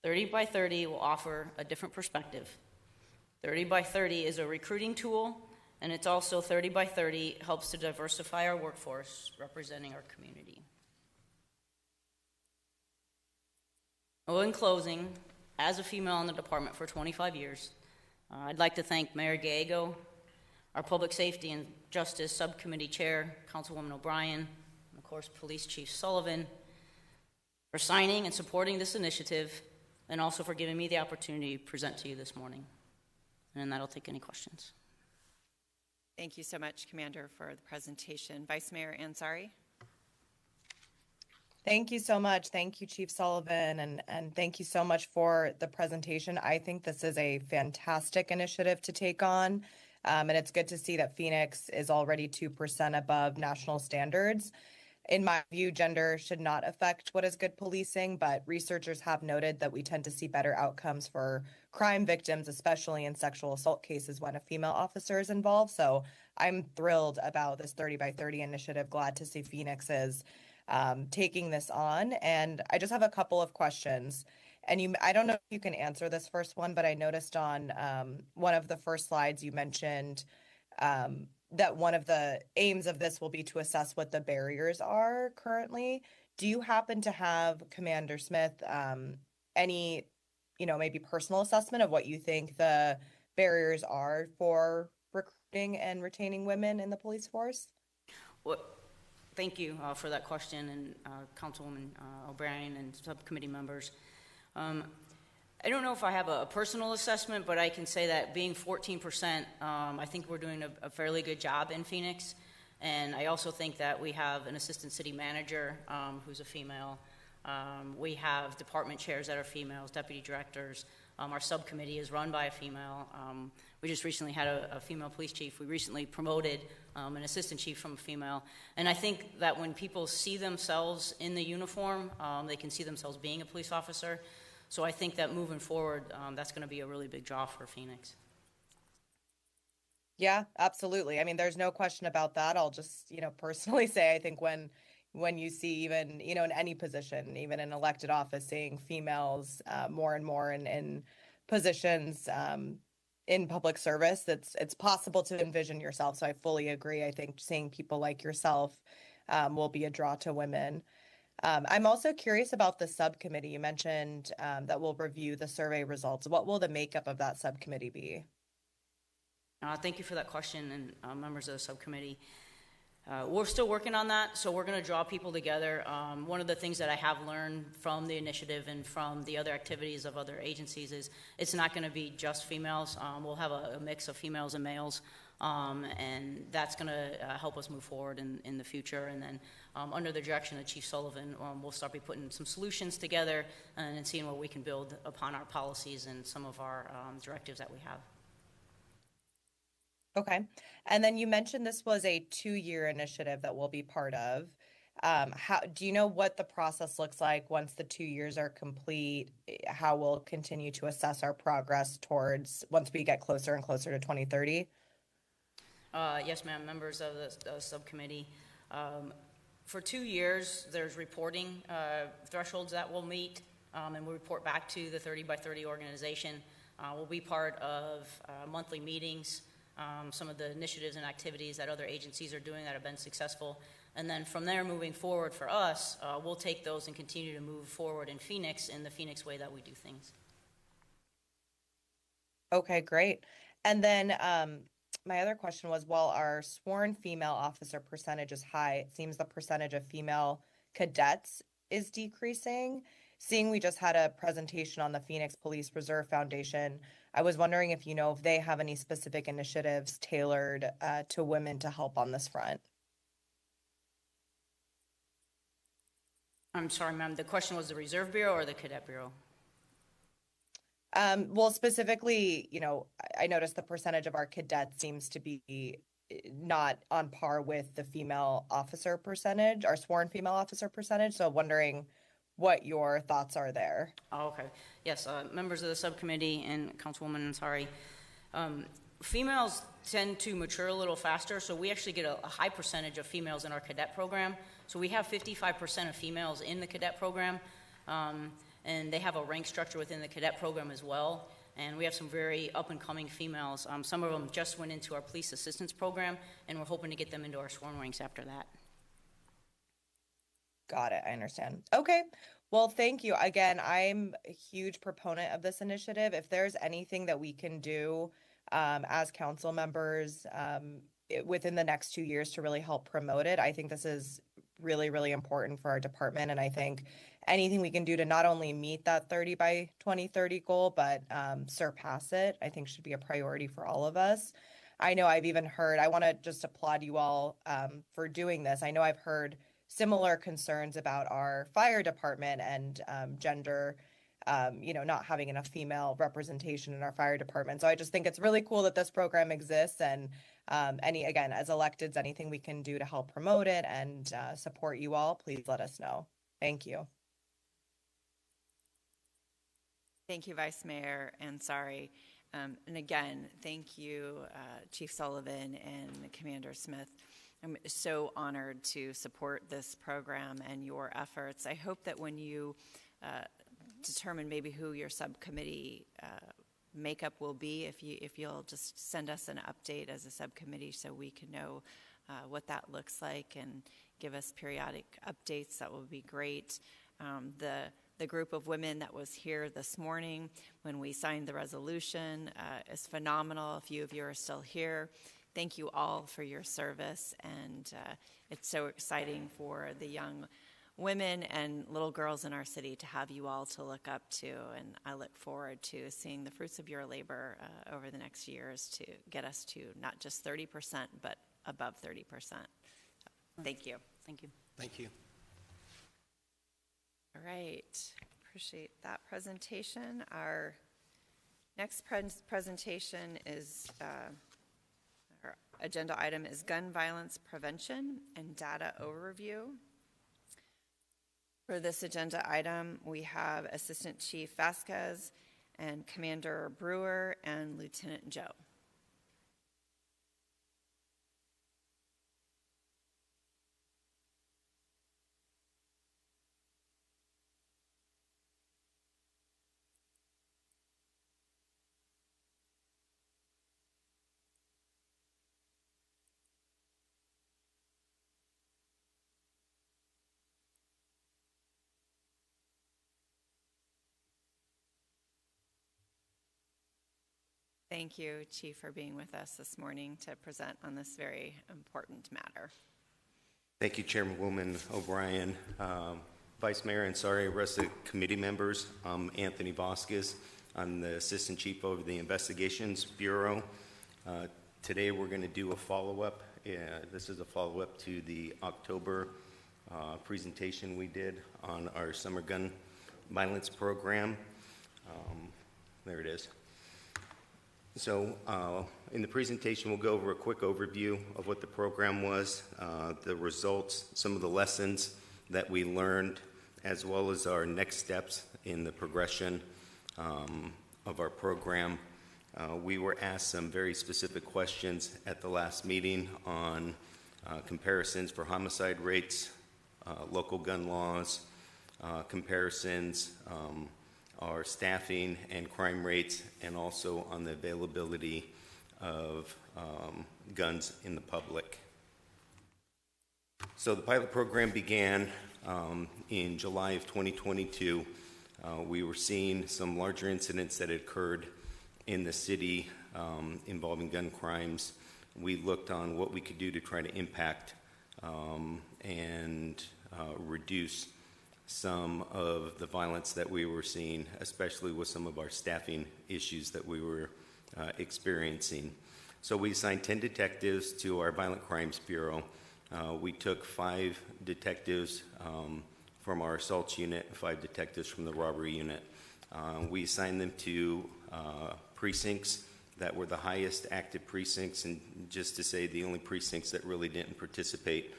O: 30 by 30 will offer a different perspective. 30 by 30 is a recruiting tool, and it's also 30 by 30 helps to diversify our workforce representing our community. Well, in closing, as a female in the department for 25 years, I'd like to thank Mayor Gallego, our Public Safety and Justice Subcommittee Chair, Councilwoman O'Brien, and of course, Police Chief Sullivan, for signing and supporting this initiative, and also for giving me the opportunity to present to you this morning. And that'll take any questions.
A: Thank you so much, Commander, for the presentation. Vice Mayor Ansari.
I: Thank you so much. Thank you, Chief Sullivan, and thank you so much for the presentation. I think this is a fantastic initiative to take on, and it's good to see that Phoenix is already 2% above national standards. In my view, gender should not affect what is good policing, but researchers have noted that we tend to see better outcomes for crime victims, especially in sexual assault cases when a female officer is involved. So I'm thrilled about this 30 by 30 initiative. Glad to see Phoenix is taking this on. And I just have a couple of questions. And I don't know if you can answer this first one, but I noticed on one of the first slides you mentioned that one of the aims of this will be to assess what the barriers are currently. Do you happen to have, Commander Smith, any, maybe personal assessment of what you think the barriers are for recruiting and retaining women in the police force?
O: Well, thank you for that question, and Councilwoman O'Brien and subcommittee members. I don't know if I have a personal assessment, but I can say that being 14%, I think we're doing a fairly good job in Phoenix. And I also think that we have an assistant city manager who's a female. We have department chairs that are females, deputy directors. Our subcommittee is run by a female. We just recently had a female police chief. We recently promoted an assistant chief from a female. And I think that when people see themselves in the uniform, they can see themselves being a police officer. So I think that moving forward, that's going to be a really big draw for Phoenix.
I: Yeah, absolutely. I mean, there's no question about that. I'll just, personally say, I think when you see even, in any position, even in elected office, seeing females more and more in positions in public service, it's possible to envision yourself. So I fully agree. I think seeing people like yourself will be a draw to women. I'm also curious about the subcommittee. You mentioned that we'll review the survey results. What will the makeup of that subcommittee be?
O: Thank you for that question, and members of the subcommittee. We're still working on that, so we're going to draw people together. One of the things that I have learned from the initiative and from the other activities of other agencies is it's not going to be just females. We'll have a mix of females and males, and that's going to help us move forward in the future. And then under the direction of Chief Sullivan, we'll start be putting some solutions together and seeing what we can build upon our policies and some of our directives that we have.
I: Okay. And then you mentioned this was a 2-year initiative that we'll be part of. How do you know what the process looks like once the 2 years are complete? How we'll continue to assess our progress towards once we get closer and closer to 2030?
O: Yes, ma'am, members of the subcommittee. For 2 years, there's reporting thresholds that we'll meet, and we'll report back to the 30 by 30 organization. We'll be part of monthly meetings, some of the initiatives and activities that other agencies are doing that have been successful. And then from there, moving forward for us, we'll take those and continue to move forward in Phoenix in the Phoenix way that we do things.
I: Okay, great. And then my other question was, while our sworn female officer percentage is high, it seems the percentage of female cadets is decreasing. Seeing we just had a presentation on the Phoenix Police Reserve Foundation, I was wondering if you know if they have any specific initiatives tailored to women to help on this front.
O: I'm sorry, ma'am, the question was the Reserve Bureau or the Cadet Bureau?
I: Well, specifically, you know, I noticed the percentage of our cadets seems to be not on par with the female officer percentage, our sworn female officer percentage. So wondering what your thoughts are there.
O: Oh, okay. Yes, members of the subcommittee and Councilwoman Ansari, females tend to mature a little faster, so we actually get a high percentage of females in our cadet program. So we have 55% of females in the cadet program, and they have a rank structure within the cadet program as well. And we have some very up-and-coming females. Some of them just went into our police assistance program, and we're hoping to get them into our sworn ranks after that.
I: Got it. I understand. Okay. Well, thank you. Again, I'm a huge proponent of this initiative. If there's anything that we can do as council members within the next 2 years to really help promote it, I think this is really, really important for our department. And I think anything we can do to not only meet that 30 by 2030 goal, but surpass it, I think should be a priority for all of us. I know I've even heard, I want to just applaud you all for doing this. I know I've heard similar concerns about our fire department and gender, not having enough female representation in our fire department. So I just think it's really cool that this program exists, and again, as electeds, anything we can do to help promote it and support you all, please let us know. Thank you.
A: Thank you, Vice Mayor Ansari. And again, thank you, Chief Sullivan and Commander Smith. I'm so honored to support this program and your efforts. I hope that when you determine maybe who your subcommittee makeup will be, if you'll just send us an update as a subcommittee so we can know what that looks like and give us periodic updates, that will be great. The group of women that was here this morning when we signed the resolution is phenomenal. A few of you are still here. Thank you all for your service, and it's so exciting for the young women and little girls in our city to have you all to look up to, and I look forward to seeing the fruits of your labor over the next years to get us to not just 30%, but above 30%. Thank you.
O: Thank you.
N: Thank you.
A: All right, appreciate that presentation. Our next presentation is, our agenda item is gun violence prevention and data overview. For this agenda item, we have Assistant Chief Vasquez and Commander Brewer and Lieutenant Joe. Thank you, Chief, for being with us this morning to present on this very important matter.
P: Thank you, Chairwoman O'Brien. Vice Mayor Ansari, rest of the committee members, I'm Anthony Vasquez. I'm the Assistant Chief over the Investigations Bureau. Today we're going to do a follow-up. This is a follow-up to the October presentation we did on our summer gun violence program. There it is. So in the presentation, we'll go over a quick overview of what the program was, the results, some of the lessons that we learned, as well as our next steps in the progression of our program. We were asked some very specific questions at the last meeting on comparisons for homicide rates, local gun laws, comparisons, our staffing and crime rates, and also on the availability of guns in the public. So the pilot program began in July of 2022. We were seeing some larger incidents that had occurred in the city involving gun crimes. We looked on what we could do to try to impact and reduce some of the violence that we were seeing, especially with some of our staffing issues that we were experiencing. So we assigned 10 detectives to our Violent Crimes Bureau. We took 5 detectives from our assaults unit, 5 detectives from the robbery unit. We assigned them to precincts that were the highest active precincts, and just to say the only precincts that really didn't participate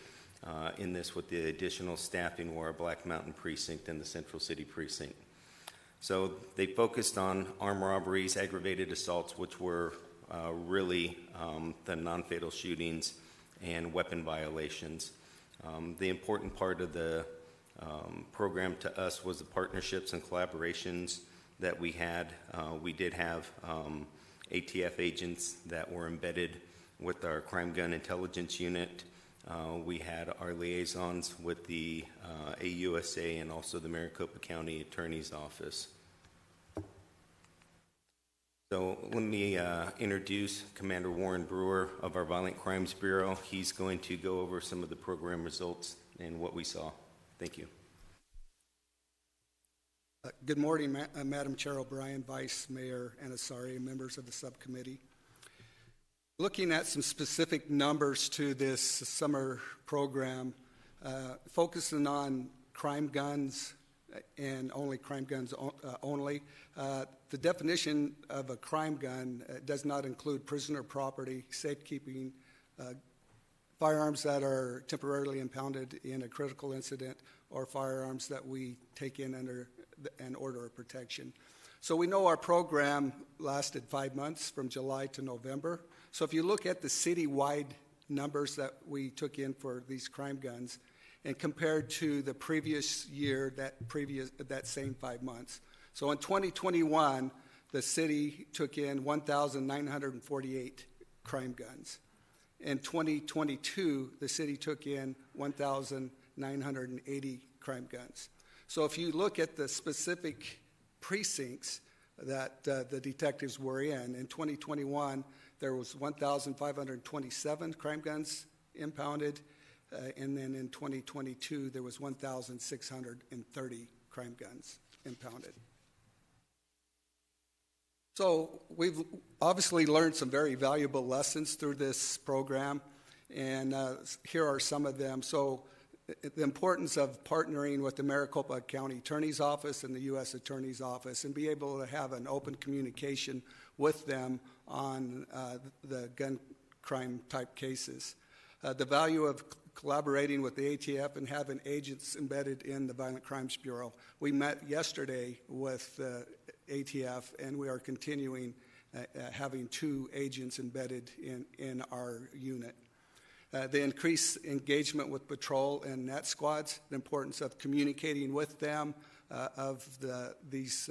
P: in this with the additional staffing were our Black Mountain precinct and the Central City precinct. So they focused on armed robberies, aggravated assaults, which were really the non-fatal shootings and weapon violations. The important part of the program to us was the partnerships and collaborations that we had. We did have ATF agents that were embedded with our crime gun intelligence unit. We had our liaisons with the AUSA and also the Maricopa County Attorney's Office. So let me introduce Commander Warren Brewer of our Violent Crimes Bureau. He's going to go over some of the program results and what we saw. Thank you.
Q: Good morning, Madam Chair O'Brien, Vice Mayor Anasari, and members of the subcommittee. Looking at some specific numbers to this summer program, focusing on crime guns and only crime guns only. The definition of a crime gun does not include prisoner property, safekeeping, firearms that are temporarily impounded in a critical incident, or firearms that we take in under an order of protection. So we know our program lasted 5 months from July to November. So if you look at the citywide numbers that we took in for these crime guns and compared to the previous year, that same 5 months. So in 2021, the city took in 1,948 crime guns. In 2022, the city took in 1,980 crime guns. So if you look at the specific precincts that the detectives were in 2021, there was 1,527 crime guns impounded, and then in 2022, there was 1,630 crime guns impounded. So we've obviously learned some very valuable lessons through this program, and here are some of them. So the importance of partnering with the Maricopa County Attorney's Office and the U.S. Attorney's Office and be able to have an open communication with them on the gun crime type cases. The value of collaborating with the ATF and having agents embedded in the Violent Crimes Bureau. We met yesterday with the ATF, and we are continuing having 2 agents embedded in our unit. The increased engagement with patrol and net squads, the importance of communicating with them of these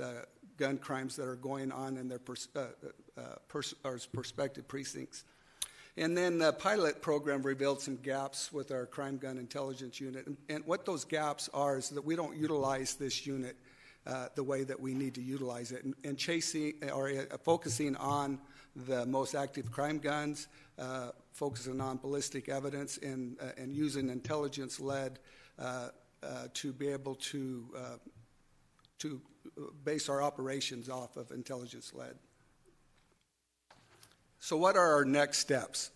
Q: gun crimes that are going on in their prospective precincts. And then the pilot program revealed some gaps with our crime gun intelligence unit. And what those gaps are is that we don't utilize this unit the way that we need to utilize it. And chasing or focusing on the most active crime guns, focusing on ballistic evidence, and using intelligence-led to be able to base our operations off of intelligence-led. So what are our next steps?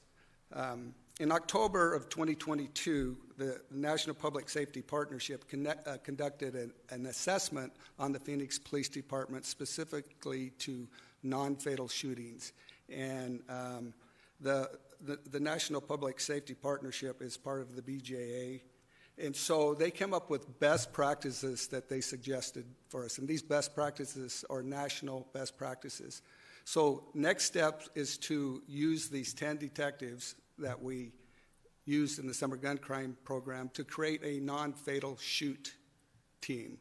Q: In October of 2022, the National Public Safety Partnership conducted an assessment on the Phoenix Police Department specifically to non-fatal shootings. And the National Public Safety Partnership is part of the BJA. And so they came up with best practices that they suggested for us. And these best practices are national best practices. So next step is to use these 10 detectives that we used in the summer gun crime program to create a non-fatal shoot team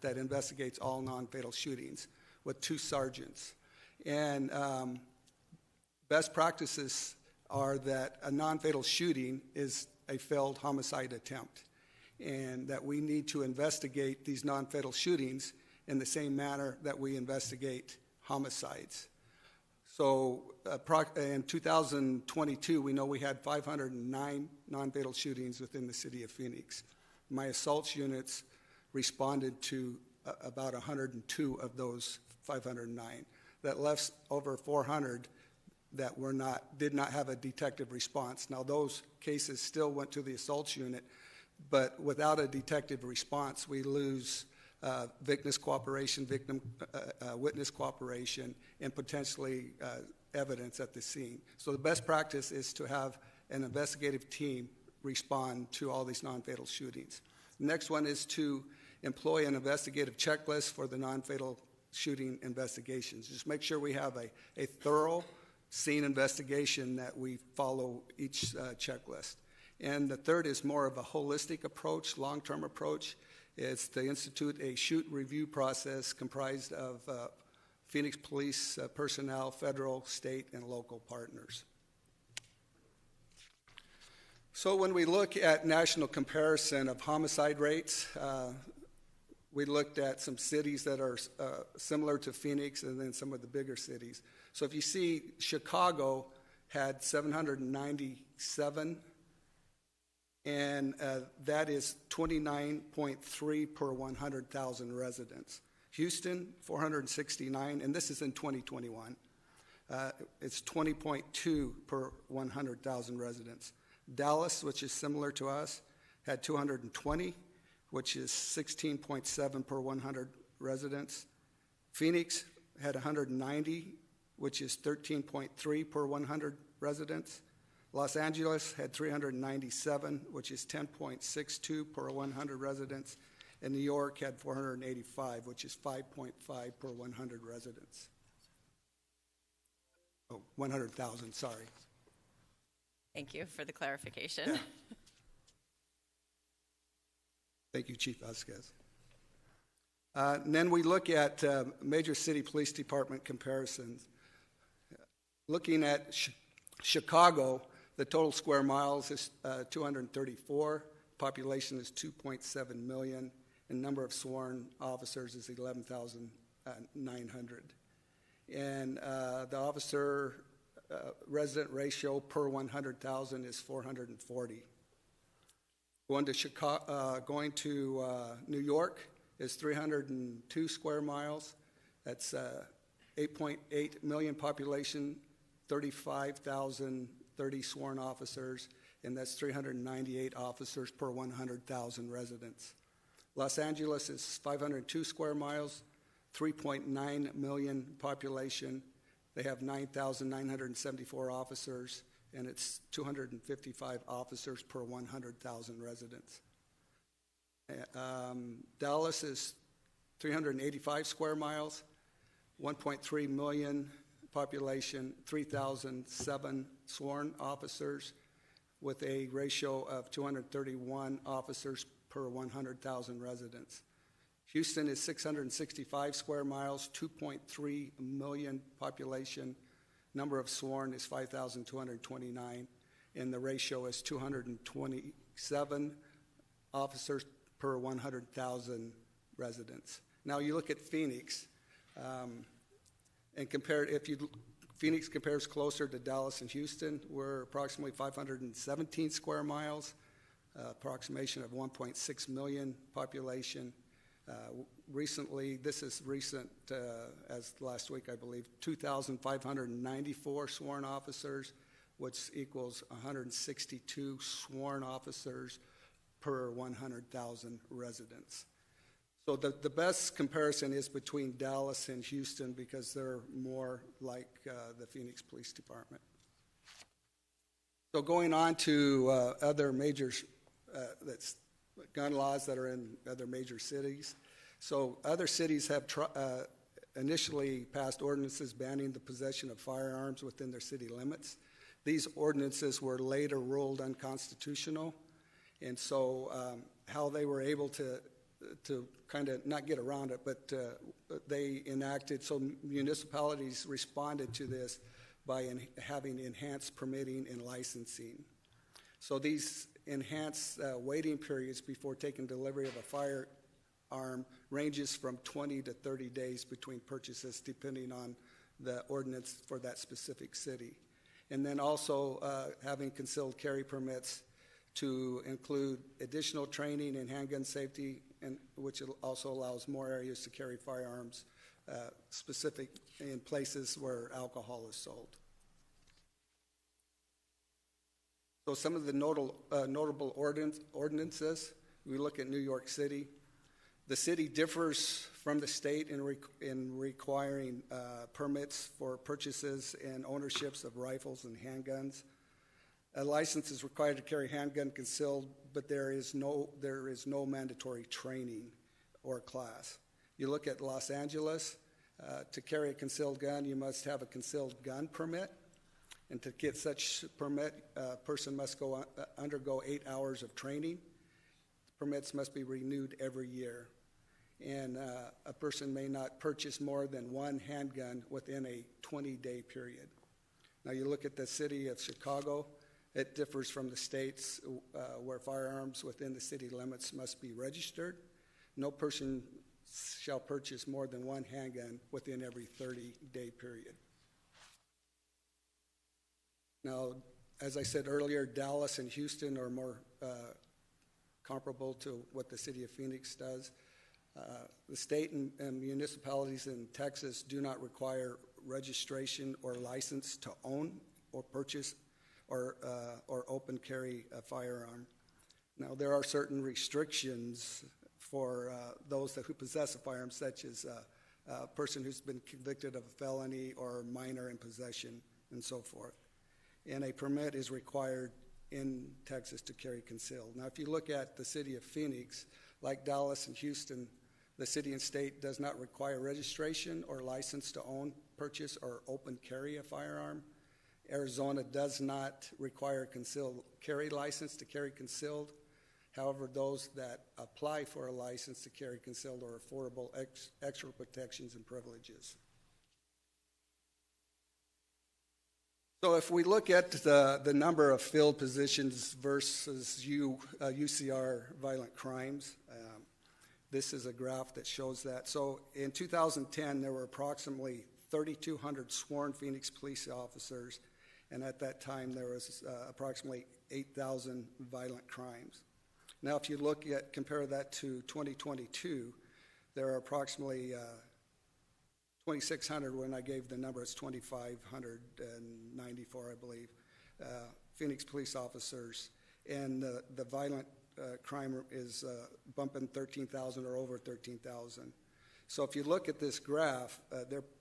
Q: that investigates all non-fatal shootings with 2 sergeants. And best practices are that a non-fatal shooting is a failed homicide attempt, and that we need to investigate these non-fatal shootings in the same manner that we investigate homicides. So in 2022, we know we had 509 non-fatal shootings within the city of Phoenix. My assaults units responded to about 102 of those 509. That left over 400 that did not have a detective response. Now those cases still went to the assaults unit, but without a detective response, we lose witness cooperation, witness cooperation, and potentially evidence at the scene. So the best practice is to have an investigative team respond to all these non-fatal shootings. The next one is to employ an investigative checklist for the non-fatal shooting investigations. Just make sure we have a thorough scene investigation that we follow each checklist. And the third is more of a holistic approach, long-term approach. It's to institute a shoot review process comprised of Phoenix police personnel, federal, state, and local partners. So when we look at national comparison of homicide rates, we looked at some cities that are similar to Phoenix and then some of the bigger cities. So if you see, Chicago had 797, and that is 29.3 per 100,000 residents. Houston, 469, and this is in 2021. It's 20.2 per 100,000 residents. Dallas, which is similar to us, had 220, which is 16.7 per 100 residents. Phoenix had 190, which is 13.3 per 100 residents. Los Angeles had 397, which is 10.62 per 100 residents. And New York had 485, which is 5.5 per 100 residents. Oh, 100,000, sorry.
A: Thank you for the clarification.
Q: Yeah. Thank you, Chief Vasquez. And then we look at major city police department comparisons. Looking at Chicago, the total square miles is 234, population is 2.7 million, and number of sworn officers is 11,900. And the officer resident ratio per 100,000 is 440. Going to New York is 302 square miles. That's 8.8 million population, 35,030 sworn officers, and that's 398 officers per 100,000 residents. Los Angeles is 502 square miles, 3.9 million population. They have 9,974 officers, and it's 255 officers per 100,000 residents. Dallas is 385 square miles, 1.3 million population, 3,007 sworn officers, with a ratio of 231 officers per 100,000 residents. Houston is 665 square miles, 2.3 million population. Number of sworn is 5,229, and the ratio is 227 officers per 100,000 residents. Now you look at Phoenix, and compare, Phoenix compares closer to Dallas and Houston. We're approximately 517 square miles, approximation of 1.6 million population. Recently, this is recent as last week, I believe, 2,594 sworn officers, which equals 162 sworn officers per 100,000 residents. So the best comparison is between Dallas and Houston because they're more like the Phoenix Police Department. So going on to other major gun laws that are in other major cities. So other cities have initially passed ordinances banning the possession of firearms within their city limits. These ordinances were later ruled unconstitutional, and so how they were able to kind of not get around it, but they enacted, so municipalities responded to this by having enhanced permitting and licensing. So these enhanced waiting periods before taking delivery of a firearm ranges from 20 to 30 days between purchases, depending on the ordinance for that specific city. And then also having concealed carry permits to include additional training in handgun safety, and which also allows more areas to carry firearms specific in places where alcohol is sold. So some of the notable ordinances, we look at New York City. The city differs from the state in requiring permits for purchases and ownerships of rifles and handguns. A license is required to carry handgun concealed, but there is no mandatory training or class. You look at Los Angeles, to carry a concealed gun, you must have a concealed gun permit. And to get such permit, a person must undergo 8 hours of training. Permits must be renewed every year. And a person may not purchase more than one handgun within a 20-day period. Now you look at the city of Chicago, it differs from the states where firearms within the city limits must be registered. No person shall purchase more than one handgun within every 30-day period. Now, as I said earlier, Dallas and Houston are more comparable to what the city of Phoenix does. The state and municipalities in Texas do not require registration or license to own or purchase or open carry a firearm. Now, there are certain restrictions for those who possess a firearm, such as a person who's been convicted of a felony or minor in possession and so forth. And a permit is required in Texas to carry concealed. Now, if you look at the city of Phoenix, like Dallas and Houston, the city and state does not require registration or license to own, purchase, or open carry a firearm. Arizona does not require a concealed carry license to carry concealed. However, those that apply for a license to carry concealed are affordable extra protections and privileges. So if we look at the number of filled positions versus UCR violent crimes, this is a graph that shows that. So in 2010, there were approximately 3,200 sworn Phoenix police officers, and at that time there was approximately 8,000 violent crimes. Now if you compare that to 2022, there are approximately 2,600, when I gave the number, it's 2,594, I believe, Phoenix police officers. And the violent crime is bumping 13,000 or over 13,000. So if you look at this graph,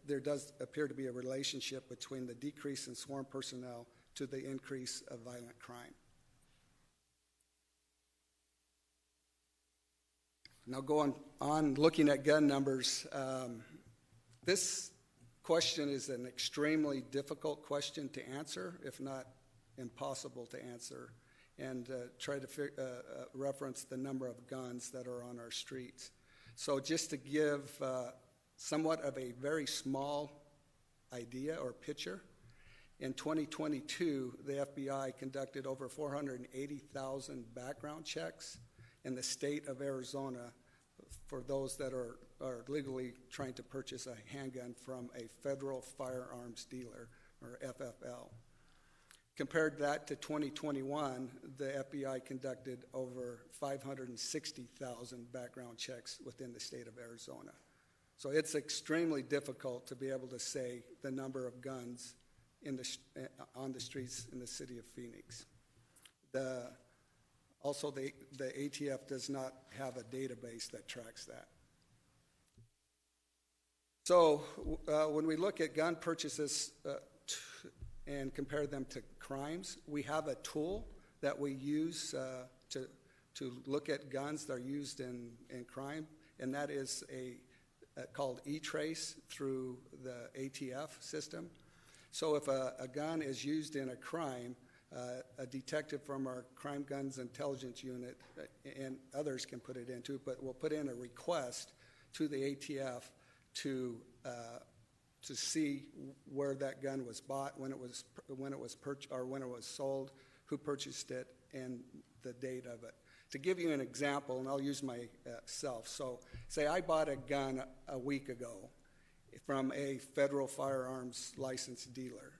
Q: there does appear to be a relationship between the decrease in sworn personnel to the increase of violent crime. Now going on, looking at gun numbers, this question is an extremely difficult question to answer, if not impossible to answer, and try to reference the number of guns that are on our streets. So just to give somewhat of a very small idea or picture, in 2022, the FBI conducted over 480,000 background checks in the state of Arizona for those that are legally trying to purchase a handgun from a federal firearms dealer, or FFL. Compared that to 2021, the FBI conducted over 560,000 background checks within the state of Arizona. So it's extremely difficult to be able to say the number of guns on the streets in the city of Phoenix. Also, the ATF does not have a database that tracks that. So when we look at gun purchases and compare them to crimes, we have a tool that we use to look at guns that are used in crime, and that is called E-Trace through the ATF system. So if a gun is used in a crime, a detective from our Crime Guns Intelligence Unit and others can put it into, but we'll put in a request to the ATF to see where that gun was bought, when it was purchased, or when it was sold, who purchased it, and the date of it. To give you an example, and I'll use myself. So say I bought a gun a week ago, from a federal firearms licensed dealer.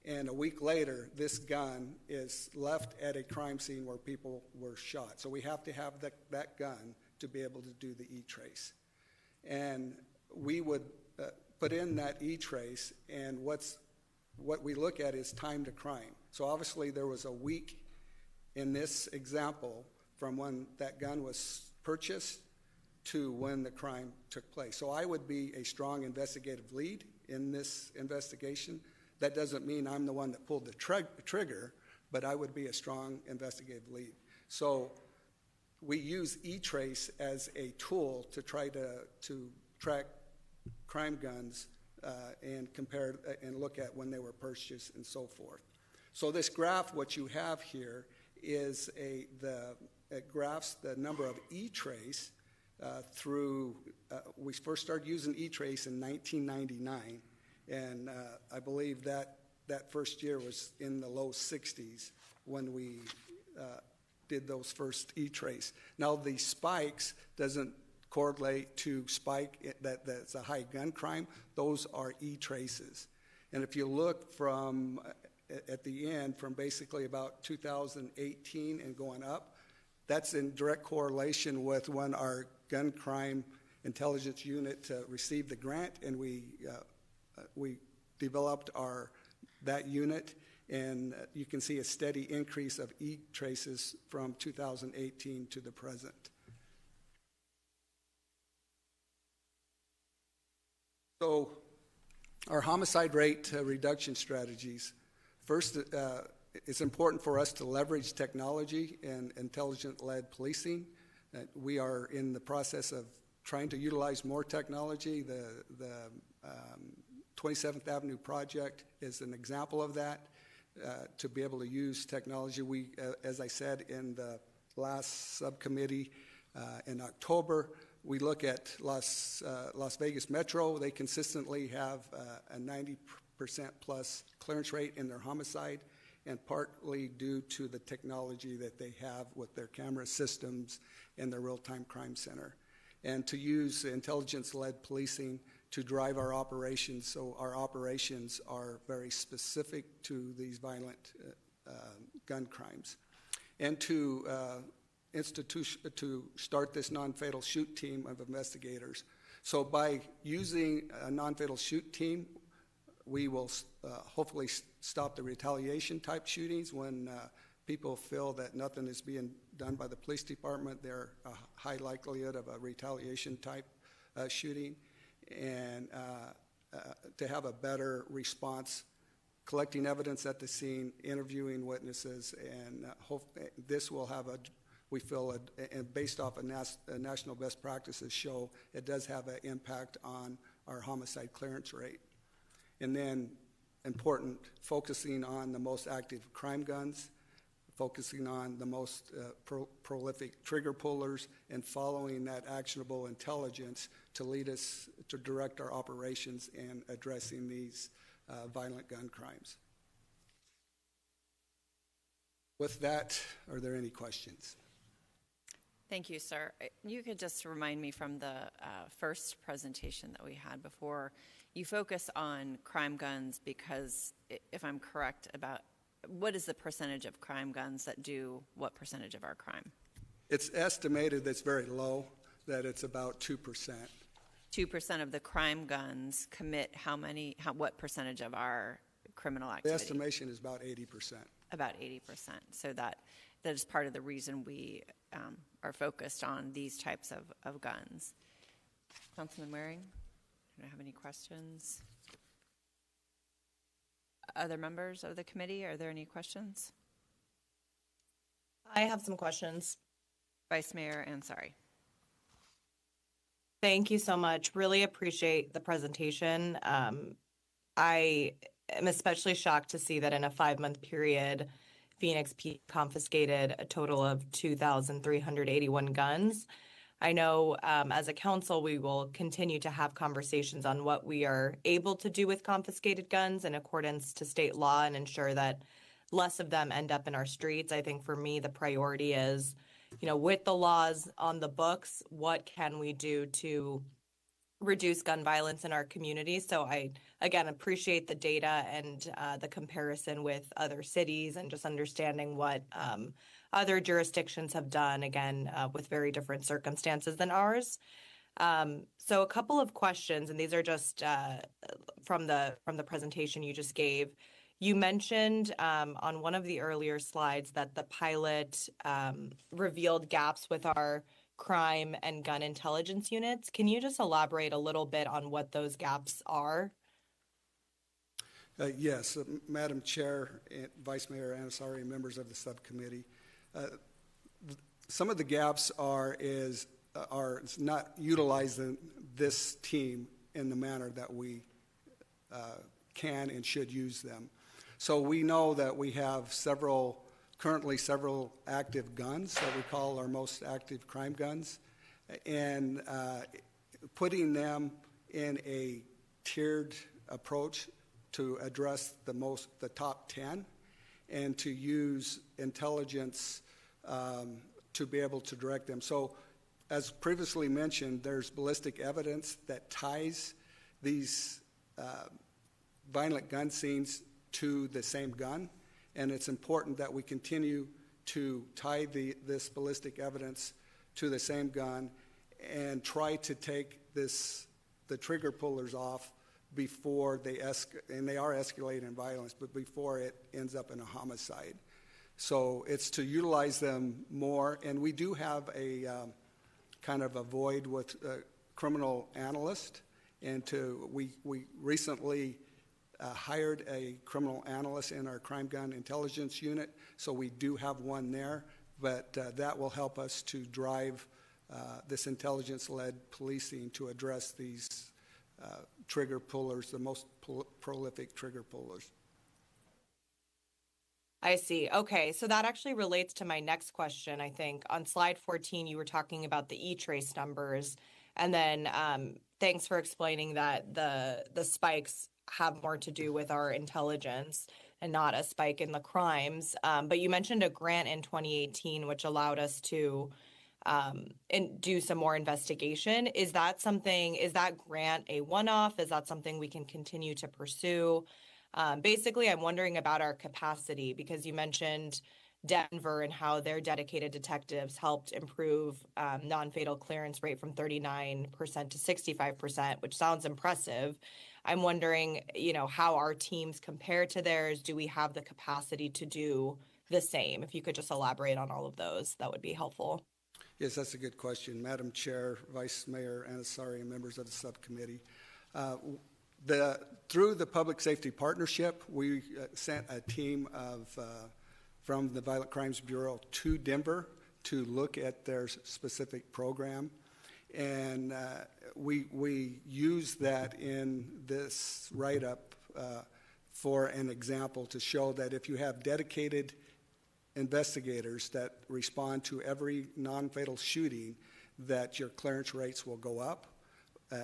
Q: And a week later, this gun is left at a crime scene where people were shot. So we have to have that gun to be able to do the e-trace. And we would put in that e-trace, and what we look at is time to crime. So obviously there was a week in this example from when that gun was purchased to when the crime took place. So I would be a strong investigative lead in this investigation. That doesn't mean I'm the one that pulled the trigger, but I would be a strong investigative lead. So we use e-trace as a tool to try to track crime guns and compare and look at when they were purchased and so forth. So this graph, what you have here, is it graphs the number of e-trace through, we first started using e-trace in 1999, and I believe that first year was in the low 60s when we did those first e-trace. Now the spikes doesn't correlate to spike that's a high gun crime. Those are e-traces. And if you look from at the end, from basically about 2018 and going up, that's in direct correlation with when our gun crime intelligence unit received the grant, and we developed that unit, and you can see a steady increase of e-traces from 2018 to the present. So our homicide rate reduction strategies. First, it's important for us to leverage technology and intelligent-led policing. We are in the process of trying to utilize more technology. The 27th Avenue project is an example of that, to be able to use technology. We, as I said in the last subcommittee in October, we look at Las Vegas Metro. They consistently have a 90% plus clearance rate in their homicide, and partly due to the technology that they have with their camera systems and their real-time crime center. And to use intelligence-led policing to drive our operations, so our operations are very specific to these violent gun crimes. And to start this non-fatal shoot team of investigators. So by using a non-fatal shoot team, we will hopefully stop the retaliation type shootings when people feel that nothing is being done by the police department. There's a high likelihood of a retaliation type shooting, and to have a better response, collecting evidence at the scene, interviewing witnesses, and this will have we feel, and based off of national best practices show, it does have an impact on our homicide clearance rate. And then, important, focusing on the most active crime guns, focusing on the most prolific trigger pullers, and following that actionable intelligence to lead us, to direct our operations in addressing these violent gun crimes. With that, are there any questions?
A: Thank you, sir. You could just remind me from the first presentation that we had before, you focus on crime guns because, if I'm correct, about what is the percentage of crime guns that do what percentage of our crime?
Q: It's estimated that's very low, that it's about 2%.
A: 2% of the crime guns commit what percentage of our criminal activity?
Q: The estimation is about 80%.
A: About 80%. So that is part of the reason we are focused on these types of guns. Councilman Waring, do you have any questions? Other members of the committee, are there any questions?
I: I have some questions.
A: Vice Mayor Ansari.
I: Thank you so much. Really appreciate the presentation. I am especially shocked to see that in a 5-month period, Phoenix confiscated a total of 2,381 guns. I know as a council, we will continue to have conversations on what we are able to do with confiscated guns in accordance to state law and ensure that less of them end up in our streets. I think for me, the priority is, with the laws on the books, what can we do to reduce gun violence in our community. So I, again, appreciate the data and the comparison with other cities and just understanding what other jurisdictions have done, again, with very different circumstances than ours. So a couple of questions, and these are just from the presentation you just gave. You mentioned on one of the earlier slides that the pilot revealed gaps with our crime and gun intelligence units. Can you just elaborate a little bit on what those gaps are?
Q: Yes, Madam Chair, Vice Mayor Ansari, and members of the subcommittee. Some of the gaps are not utilizing this team in the manner that we can and should use them. So we know that we have currently several active guns that we call our most active crime guns, and putting them in a tiered approach to address the top 10 and to use intelligence to be able to direct them. So as previously mentioned, there's ballistic evidence that ties these violent gun scenes to the same gun, and it's important that we continue to tie this ballistic evidence to the same gun and try to take the trigger pullers off before and they are escalating in violence, but before it ends up in a homicide. So it's to utilize them more, and we do have a kind of a void with criminal analyst, and we recently hired a criminal analyst in our crime gun intelligence unit, so we do have one there, but that will help us to drive this intelligence-led policing to address these trigger pullers, the most prolific trigger pullers.
I: I see. Okay, so that actually relates to my next question, I think. On slide 14, you were talking about the E-trace numbers, and then thanks for explaining that the spikes have more to do with our intelligence and not a spike in the crimes. But you mentioned a grant in 2018, which allowed us to do some more investigation. Is that grant a one-off? Is that something we can continue to pursue? Basically, I'm wondering about our capacity, because you mentioned Denver and how their dedicated detectives helped improve non-fatal clearance rate from 39% to 65%, which sounds impressive. I'm wondering, how our teams compare to theirs. Do we have the capacity to do the same? If you could just elaborate on all of those, that would be helpful.
Q: Yes, that's a good question. Madam Chair, Vice Mayor Ansari, and members of the subcommittee. Through the Public Safety Partnership, we sent a team from the Violent Crimes Bureau to Denver to look at their specific program. And we use that in this write-up for an example to show that if you have dedicated investigators that respond to every non-fatal shooting, that your clearance rates will go up,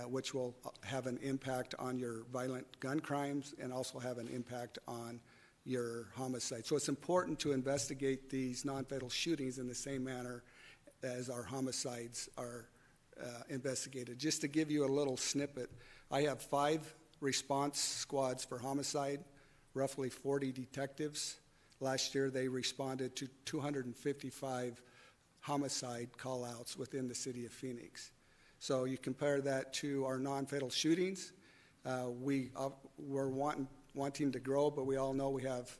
Q: which will have an impact on your violent gun crimes and also have an impact on your homicide. So it's important to investigate these non-fatal shootings in the same manner as our homicides are investigated. Just to give you a little snippet, I have 5 response squads for homicide, roughly 40 detectives. Last year they responded to 255 homicide call-outs within the city of Phoenix. So you compare that to our non-fatal shootings. We're wanting to grow, but we all know we have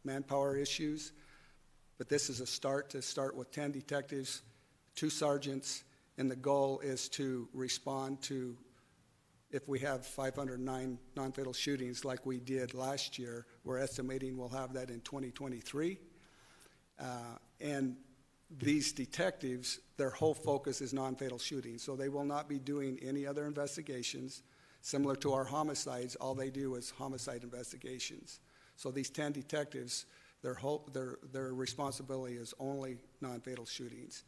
Q: manpower issues. But this is a start with 10 detectives, 2 sergeants, and the goal is to respond to, if we have 509 non-fatal shootings like we did last year, we're estimating we'll have that in 2023. And these detectives, their whole focus is non-fatal shootings, so they will not be doing any other investigations. Similar to our homicides, all they do is homicide investigations. So these 10 detectives, their responsibility is only non-fatal shootings.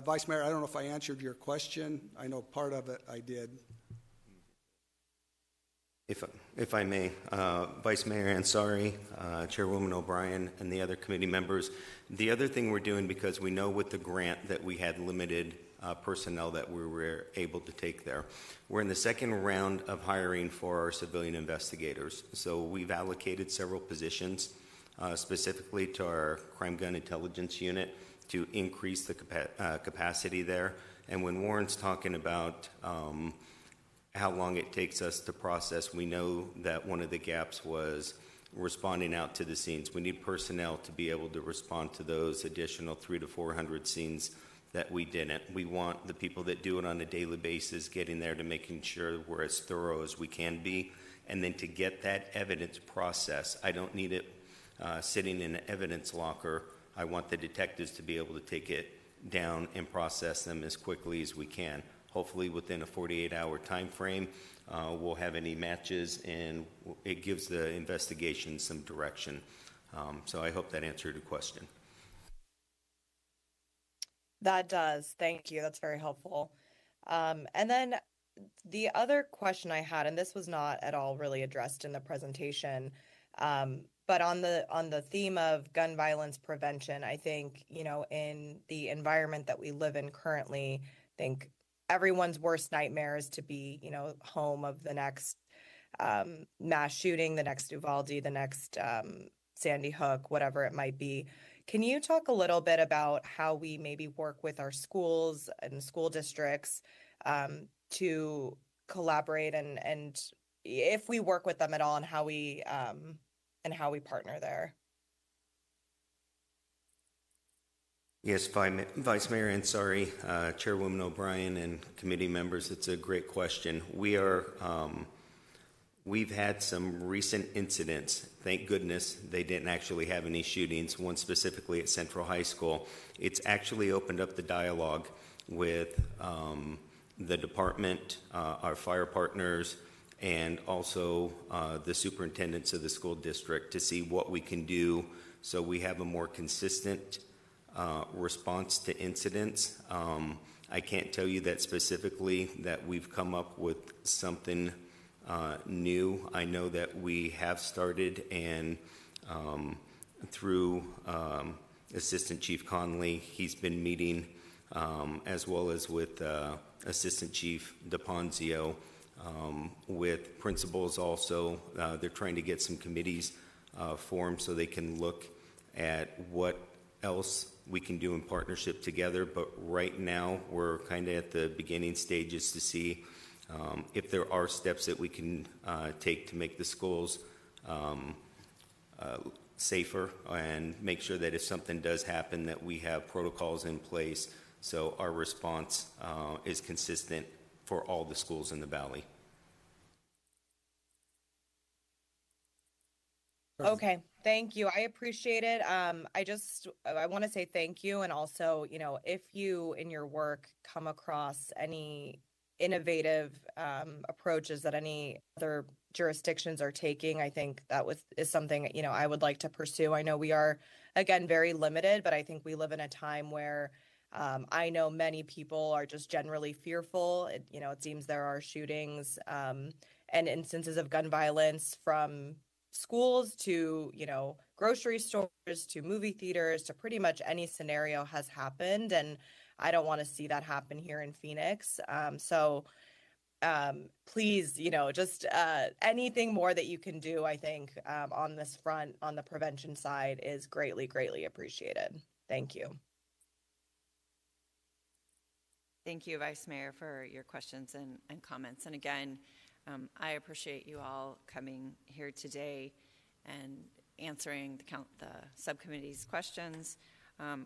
Q: Vice Mayor, I don't know if I answered your question. I know part of it I did.
P: If I may, Vice Mayor Ansari, Chairwoman O'Brien, and the other committee members, the other thing we're doing, because we know with the grant that we had limited personnel that we were able to take there. We're in the second round of hiring for our civilian investigators. So we've allocated several positions specifically to our crime gun intelligence unit to increase the capacity there. And when Warren's talking about how long it takes us to process, we know that one of the gaps was responding out to the scenes. We need personnel to be able to respond to those additional 300 to 400 scenes that we didn't. We want the people that do it on a daily basis getting there to making sure we're as thorough as we can be. And then to get that evidence processed, I don't need it sitting in an evidence locker. I want the detectives to be able to take it down and process them as quickly as we can. Hopefully within a 48-hour time frame, we'll have any matches, and it gives the investigation some direction. So I hope that answered your question.
I: That does. Thank you. That's very helpful. And then the other question I had, and this was not at all really addressed in the presentation, but on the theme of gun violence prevention, I think, in the environment that we live in currently, I think everyone's worst nightmare is to be, home of the next mass shooting, the next Uvalde, the next Sandy Hook, whatever it might be. Can you talk a little bit about how we maybe work with our schools and school districts to collaborate, and if we work with them at all, and how we partner there?
P: Yes, Vice Mayor Ansari, Chairwoman O'Brien, and committee members, it's a great question. We've had some recent incidents. Thank goodness they didn't actually have any shootings, one specifically at Central High School. It's actually opened up the dialogue with the department, our fire partners, and also the superintendents of the school district to see what we can do so we have a more consistent response to incidents. I can't tell you that specifically that we've come up with something new. I know that we have started, and through Assistant Chief Conley, he's been meeting as well as with Assistant Chief DePonzio, with principals also. They're trying to get some committees formed so they can look at what else we can do in partnership together. But right now, we're kind of at the beginning stages to see if there are steps that we can take to make the schools safer, and make sure that if something does happen that we have protocols in place so our response is consistent for all the schools in the Valley.
I: Okay, thank you. I appreciate it. I want to say thank you. And also, if you in your work come across any innovative approaches that any other jurisdictions are taking, I think that is something, I would like to pursue. I know we are, again, very limited, but I think we live in a time where I know many people are just generally fearful. It seems there are shootings and instances of gun violence from schools to, grocery stores to movie theaters to pretty much any scenario has happened. And I don't want to see that happen here in Phoenix. So please, just anything more that you can do, I think, on this front, on the prevention side, is greatly, greatly appreciated. Thank you.
A: Thank you, Vice Mayor, for your questions and comments. And again, I appreciate you all coming here today and answering the subcommittee's questions.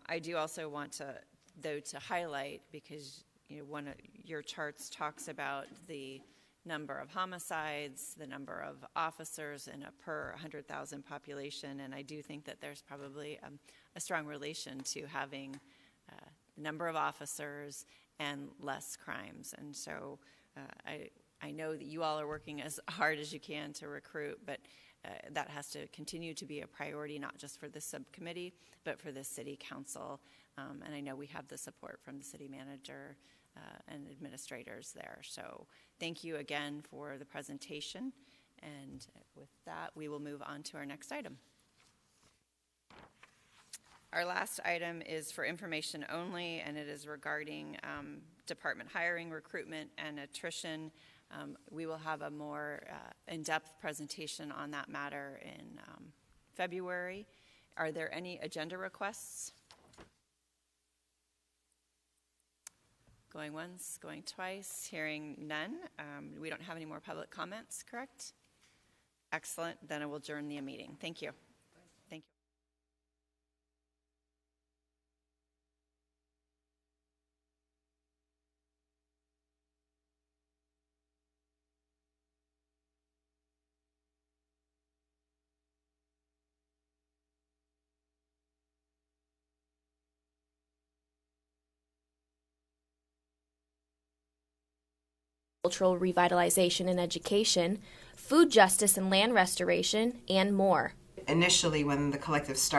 A: I do also want to highlight, because one of your charts talks about the number of homicides, the number of officers in a per 100,000 population, and I do think that there's probably a strong relation to having the number of officers and less crimes. And so I know that you all are working as hard as you can to recruit, but that has to continue to be a priority, not just for this subcommittee, but for the city council. And I know we have the support from the city manager and administrators there. So thank you again for the presentation. And with that, we will move on to our next item. Our last item is for information only, and it is regarding department hiring, recruitment, and attrition. We will have a more in-depth presentation on that matter in February. Are there any agenda requests? Going once, going twice, hearing none. We don't have any more public comments, correct? Excellent. Then I will adjourn the meeting. Thank you. Thank you.
R: Cultural revitalization and education, food justice and land restoration, and more.
S: Initially, when the collective started,